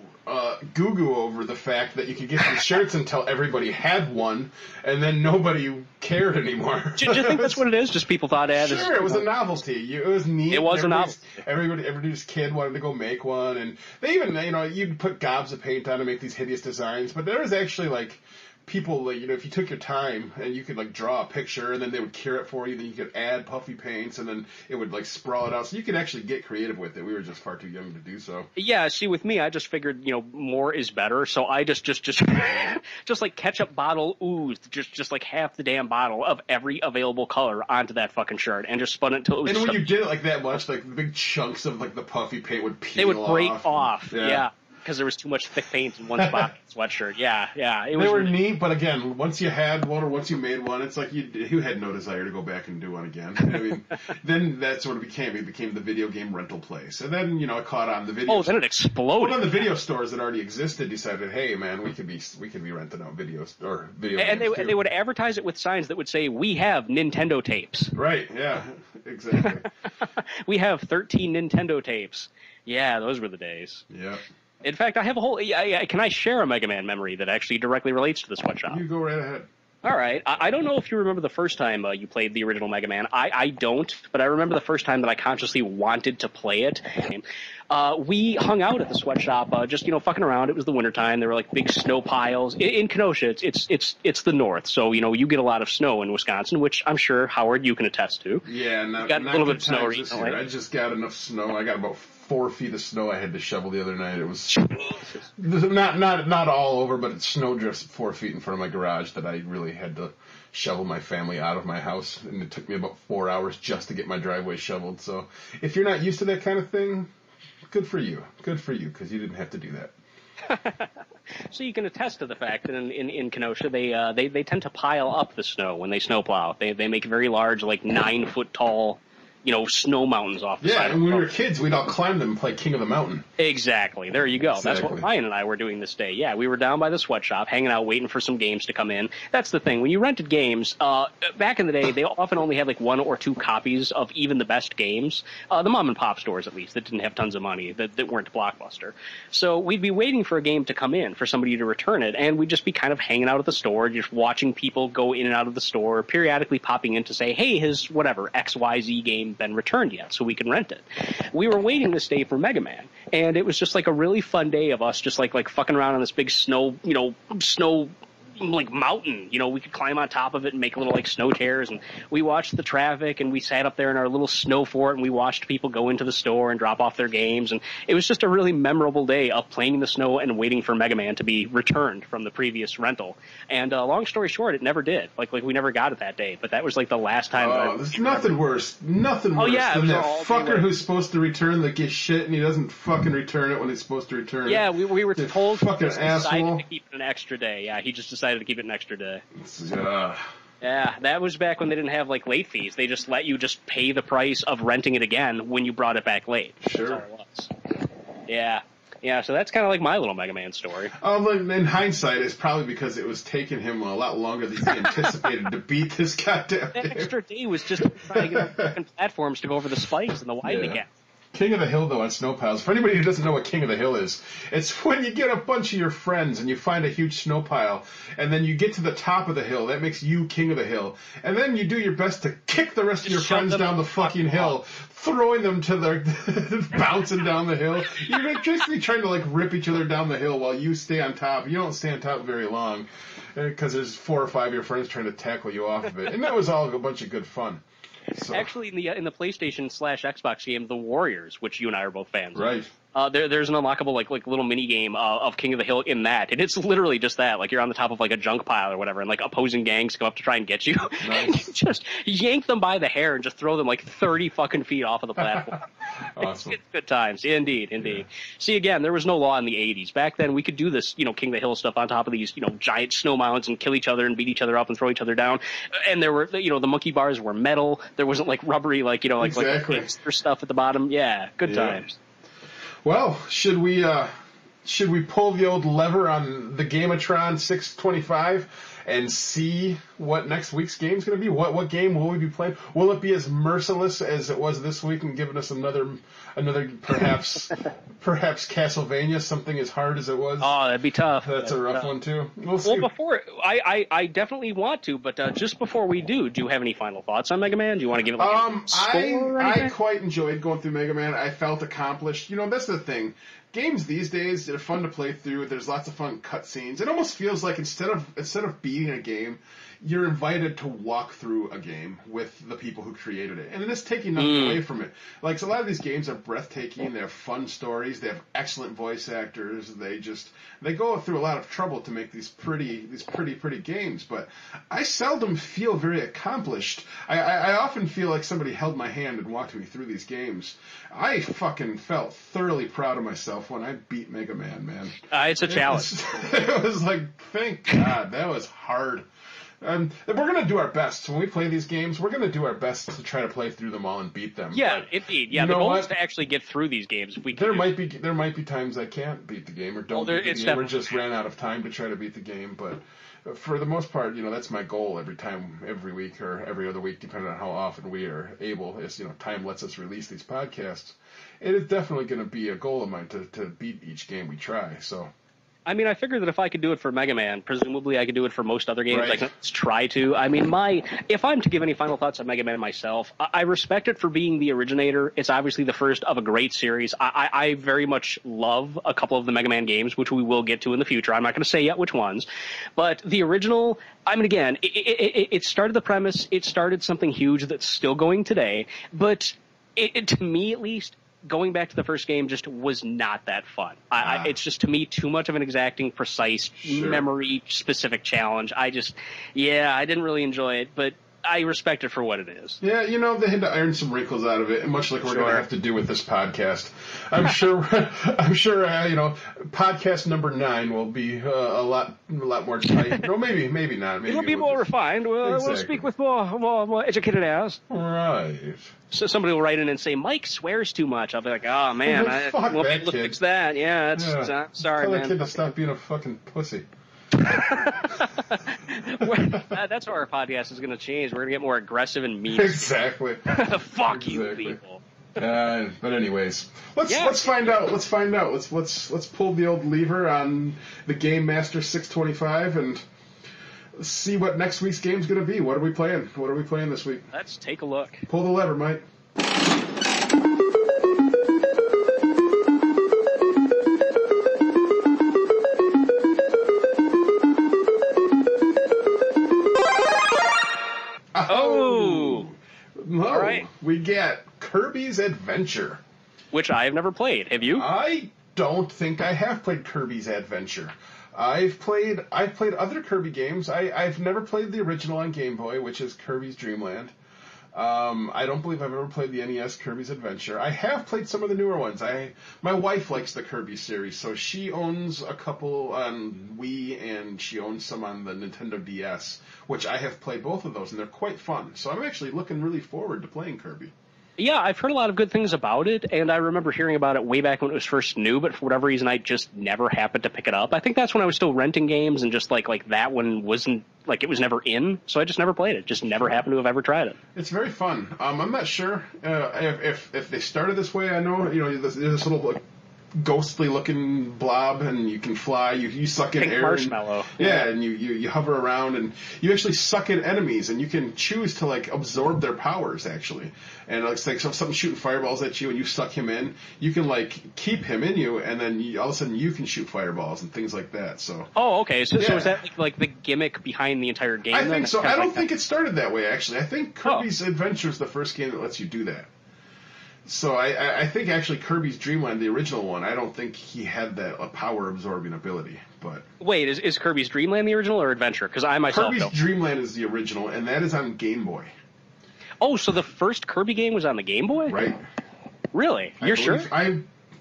goo-goo over the fact that you could get these shirts until everybody had one, and then nobody cared anymore. Do you think that's what it is? Just people thought, Sure, it was a novelty. It was neat. It was a novelty. Everybody's kid wanted to go make one, and they even, you'd put gobs of paint on and make these hideous designs, but there was actually, like, people, if you took your time and you could, draw a picture and then they would cure it for you, then you could add puffy paints and then it would, sprawl it out. So you could actually get creative with it. We were just far too young to do so. Yeah, see, with me, I just figured, more is better. So I just like ketchup bottle oozed, just like half the damn bottle of every available color onto that fucking shirt and just spun it until it was. And when you did it like that much, like, the big chunks of, the puffy paint would peel off. They would break off. Yeah. Because there was too much thick paint in one spot sweatshirt. Yeah. They were neat, but again, once you had one or once you made one, it's like you had no desire to go back and do one again. I mean, then that sort of became the video game rental place. And then, it caught on the video. Oh, then it exploded. One of the video stores that already existed decided, hey, man, we could be renting out videos or video games too. And they would advertise it with signs that would say, we have Nintendo tapes. Right, yeah, exactly. We have 13 Nintendo tapes. Yeah, those were the days. Yeah. In fact, I have a whole... can I share a Mega Man memory that actually directly relates to the sweatshop? You go right ahead. All right. I don't know if you remember the first time you played the original Mega Man. I don't, but I remember the first time that I consciously wanted to play it. We hung out at the sweatshop, just fucking around. It was the wintertime. There were like big snow piles in Kenosha. It's the north, so you get a lot of snow in Wisconsin, which I'm sure Howard you can attest to. Yeah, got a little bit of snow recently. I just got enough snow. I got about 4 feet of snow I had to shovel the other night. It was not all over, but it snowed just 4 feet in front of my garage that I really had to shovel my family out of my house, and it took me about 4 hours just to get my driveway shoveled. So if you're not used to that kind of thing, good for you, because you didn't have to do that. So you can attest to the fact that in Kenosha, they tend to pile up the snow when they snowplow. They make very large, like 9-foot tall, snow mountains off the side. Yeah, and when we were kids, we'd all climb them and play King of the Mountain. Exactly. There you go. Exactly. That's what Ryan and I were doing this day. Yeah, we were down by the sweatshop, hanging out, waiting for some games to come in. That's the thing. When you rented games, back in the day, they often only had like 1 or 2 copies of even the best games. The mom and pop stores, at least, that didn't have tons of money, that weren't Blockbuster. So we'd be waiting for a game to come in, for somebody to return it, and we'd just be kind of hanging out at the store, just watching people go in and out of the store, periodically popping in to say, hey, has whatever XYZ game been returned yet? So we can rent it. We were waiting this day for Mega Man, and it was just like a really fun day of us just like fucking around on this big snow like mountain. We could climb on top of it and make little like snow chairs, and we watched the traffic, and we sat up there in our little snow fort, and we watched people go into the store and drop off their games, and it was just a really memorable day of playing in the snow and waiting for Mega Man to be returned from the previous rental. And long story short, it never did. Like we never got it that day, but that was like the last time. There's nothing worse than that fucker who's supposed to return the shit, and he doesn't fucking return it when he's supposed to return it. Yeah, we were told fucking asshole to keep it an extra day. Yeah, he just decided to keep it an extra day. Yeah. Yeah, that was back when they didn't have like late fees. They just let you just pay the price of renting it again when you brought it back late. Sure. That's all it was. Yeah, so that's kind of like my little Mega Man story. In hindsight, it's probably because it was taking him a lot longer than he anticipated to beat this goddamn game. That extra day was just trying to get on fucking platforms to go over the spikes and the winding gap. King of the Hill, though, on snow piles. For anybody who doesn't know what King of the Hill is, it's when you get a bunch of your friends and you find a huge snow pile, and then you get to the top of the hill. That makes you King of the Hill. And then you do your best to kick the rest of your friends down the fucking hill, throwing them to their bouncing down the hill. You're basically trying to, like, rip each other down the hill while you stay on top. You don't stay on top very long because there's 4 or 5 of your friends trying to tackle you off of it. And that was all a bunch of good fun. So. Actually, in the PlayStation/Xbox game, The Warriors, which you and I are both fans of, right? There's an unlockable like little mini game of King of the Hill in that, and it's literally just that. Like you're on the top of like a junk pile or whatever, and like opposing gangs come up to try and get you, nice. and you just yank them by the hair and just throw them like 30 fucking feet off of the platform. Awesome. It's good times, indeed. Yeah. See, again, there was no law in the 80s. Back then, we could do this, King of the Hill stuff on top of these, giant snow mounds and kill each other and beat each other up and throw each other down. And there were, the monkey bars were metal. There wasn't like rubbery, exactly. like stuff at the bottom. Yeah, good times. Well, should we pull the old lever on the Gamatron 625 and see what next week's game's going to be? What game will we be playing? Will it be as merciless as it was this week and giving us another perhaps Castlevania, something as hard as it was? Oh, that'd be tough. That's a rough one too. We'll see. Well, before I definitely want to, but just before we do you have any final thoughts on Mega Man? Do you want to give it a score? I quite enjoyed going through Mega Man. I felt accomplished. That's the thing. Games these days, they're fun to play through. There's lots of fun cutscenes. It almost feels like instead of beating a game, you're invited to walk through a game with the people who created it. And it's taking nothing away from it. Like, so a lot of these games are breathtaking. They have fun stories. They have excellent voice actors. They go through a lot of trouble to make these pretty games. But I seldom feel very accomplished. I often feel like somebody held my hand and walked me through these games. I fucking felt thoroughly proud of myself when I beat Mega Man, man. It's a challenge. It was like, thank God, that was hard. We're going to do our best. When we play these games, we're going to do our best to try to play through them all and beat them. Yeah, indeed. Yeah, the goal is to actually get through these games. If we there might be times I can't beat the game or don't beat the game or just ran out of time to try to beat the game. But for the most part, that's my goal every week or every other week, depending on how often we are able. As time lets us release these podcasts, it is definitely going to be a goal of mine to beat each game we try. So. I mean, I figure that if I could do it for Mega Man, presumably I could do it for most other games. Right. I can try to. I mean, if I'm to give any final thoughts on Mega Man myself, I respect it for being the originator. It's obviously the first of a great series. I very much love a couple of the Mega Man games, which we will get to in the future. I'm not going to say yet which ones. But the original, I mean, again, it started the premise. It started something huge that's still going today. But to me, at least, going back to the first game just was not that fun. It's just, to me, too much of an exacting, precise, memory-specific challenge. I didn't really enjoy it. But I respect it for what it is. Yeah, they had to iron some wrinkles out of it, much like we're going to have to do with this podcast. I'm sure, podcast number 9 will be a lot more tight. No, maybe not. Maybe it'll be more refined. We'll speak with more educated ears. Right. So somebody will write in and say, Mike swears too much. I'll be like, oh, man, I won't be able to fix that. Yeah, sorry, Tell man. that kid to stop being a fucking pussy. That's how our podcast is going to change. We're going to get more aggressive and mean. Exactly. Fuck you, people. But anyways, let's find out. Let's pull the old lever on the Game Master 625 and see what next week's game's going to be. What are we playing? What are we playing this week? Let's take a look. Pull the lever, Mike. All right. We get Kirby's Adventure, which I have never played. Have you? I don't think I have played Kirby's Adventure. I've played other Kirby games. I've never played the original on Game Boy, which is Kirby's Dream Land. I don't believe I've ever played the NES Kirby's Adventure. I have played some of the newer ones. My wife likes the Kirby series, so she owns a couple on Wii and she owns some on the Nintendo DS, which I have played both of those, and they're quite fun. So I'm actually looking really forward to playing Kirby. Yeah, I've heard a lot of good things about it, and I remember hearing about it way back when it was first new, but for whatever reason, I just never happened to pick it up. I think that's when I was still renting games, and just like that one wasn't, like, it was never in, so I just never played it. Just never happened to have ever tried it. It's very fun. I'm not sure if they started this way. I know, there's this little, like, ghostly looking blob, and you can fly. You suck in air. Marshmallow. And you hover around, and you actually suck in enemies, and you can choose to like absorb their powers actually. And it's like something shooting fireballs at you, and you suck him in. You can like keep him in you, and then all of a sudden you can shoot fireballs and things like that. So. Oh, okay. So is that like the gimmick behind the entire game? I think so. I don't think it started that way actually. I think Kirby's Adventure is the first game that lets you do that. So I think actually Kirby's Dream Land, the original one, I don't think he had that power-absorbing ability. But wait, is Kirby's Dream Land the original or Adventure? Because I myself Kirby's don't. Dream Land is the original, and that is on Game Boy. Oh, so the first Kirby game was on the Game Boy? Right. Really? You're sure?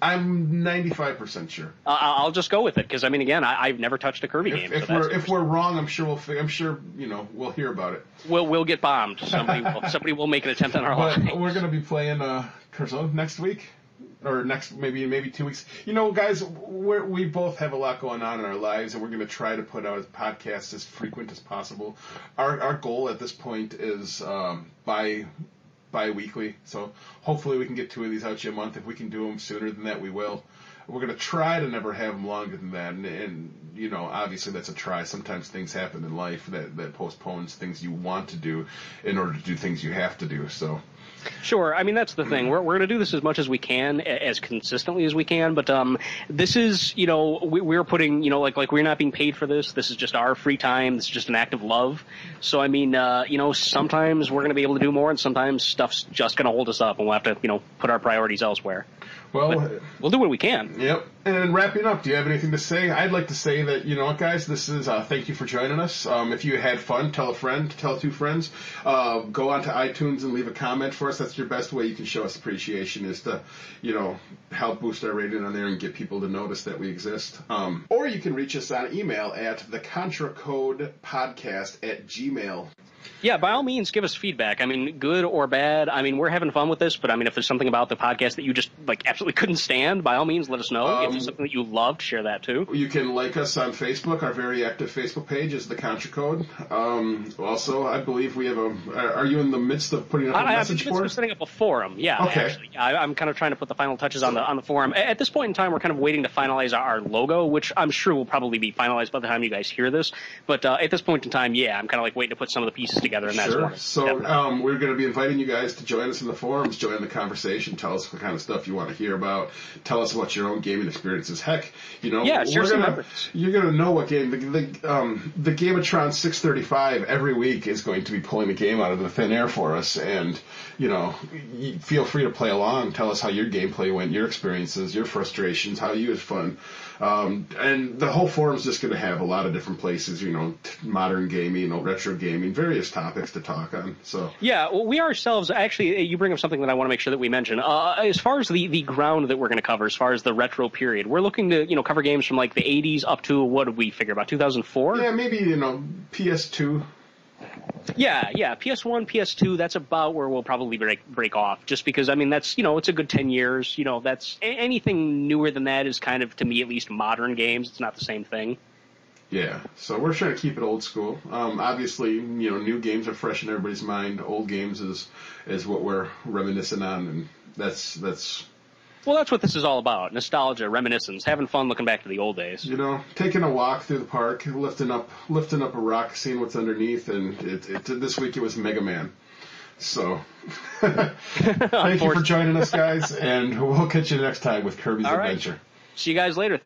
I'm 95% sure. I'll just go with it because I mean, again, I've never touched a Kirby game. If we're wrong, I'm sure we'll hear about it. We'll get bombed. Somebody will make an attempt on our line. We're going to be playing Curso next week, or maybe 2 weeks. Guys, we both have a lot going on in our lives, and we're going to try to put out podcasts as frequent as possible. Our goal at this point is bi-weekly, so hopefully we can get 2 of these out to you a month. If we can do them sooner than that, we will. We're going to try to never have them longer than that, and obviously that's a try. Sometimes things happen in life that postpones things you want to do in order to do things you have to do, so... Sure. I mean, that's the thing. We're going to do this as much as we can, as consistently as we can. But this is, we're putting, like we're not being paid for this. This is just our free time. This is just an act of love. So, I mean, sometimes we're going to be able to do more, and sometimes stuff's just going to hold us up, and we'll have to, put our priorities elsewhere. Well, but we'll do what we can. Yep. And wrapping up, do you have anything to say? I'd like to say that, guys, this is thank you for joining us. If you had fun, tell a friend, tell 2 friends. Go onto iTunes and leave a comment for us. That's your best way you can show us appreciation, is to, help boost our rating on there and get people to notice that we exist. Or you can reach us on email at thecontracodepodcast@gmail.com. Yeah, by all means, give us feedback. I mean, good or bad. I mean, we're having fun with this, but I mean, if there's something about the podcast that you just absolutely couldn't stand, by all means, let us know. If there's something that you loved, share that too. You can like us on Facebook. Our very active Facebook page is the Contra Code. Also, I believe we have are you in the midst of putting up a message board? I'm setting up a forum. Yeah, okay. Actually, I'm kind of trying to put the final touches on the forum. At this point in time, we're kind of waiting to finalize our logo, which I'm sure will probably be finalized by the time you guys hear this. But at this point in time, yeah, I'm kind of waiting to put some of the pieces together, and that's sure. So we're going to be inviting you guys to join us in the forums, join the conversation, tell us what kind of stuff you want to hear about, tell us what your own gaming experiences. Heck, you know, yeah, share some you're gonna know what game the Gameatron 635 every week is going to be pulling a game out of the thin air for us, and you know, feel free to play along. Tell us how your gameplay went, your experiences, your frustrations, how you had fun. And the whole forum's just going to have a lot of different places, you know, modern gaming, you know, retro gaming, various topics to talk on. So yeah, well, we ourselves, actually, you bring up something that I want to make sure that we mention. As far as the ground that we're going to cover, as far as the retro period, we're looking to, you know, cover games from like the 80s up to, what did we figure, about 2004? Yeah, maybe, you know, PS2. Yeah, PS1, PS2, that's about where we'll probably break off, just because, I mean, that's, you know, it's a good 10 years, you know, that's, anything newer than that is kind of, to me at least, modern games. It's not the same thing. Yeah, so we're trying to keep it old school. Obviously, you know, new games are fresh in everybody's mind. Old games is what we're reminiscing on, and that's... Well, that's what this is all about. Nostalgia, reminiscence, having fun looking back to the old days. You know, taking a walk through the park, lifting up a rock, seeing what's underneath, and this week it was Mega Man. So, thank you for joining us, guys, and we'll catch you next time with Kirby's Adventure. See you guys later.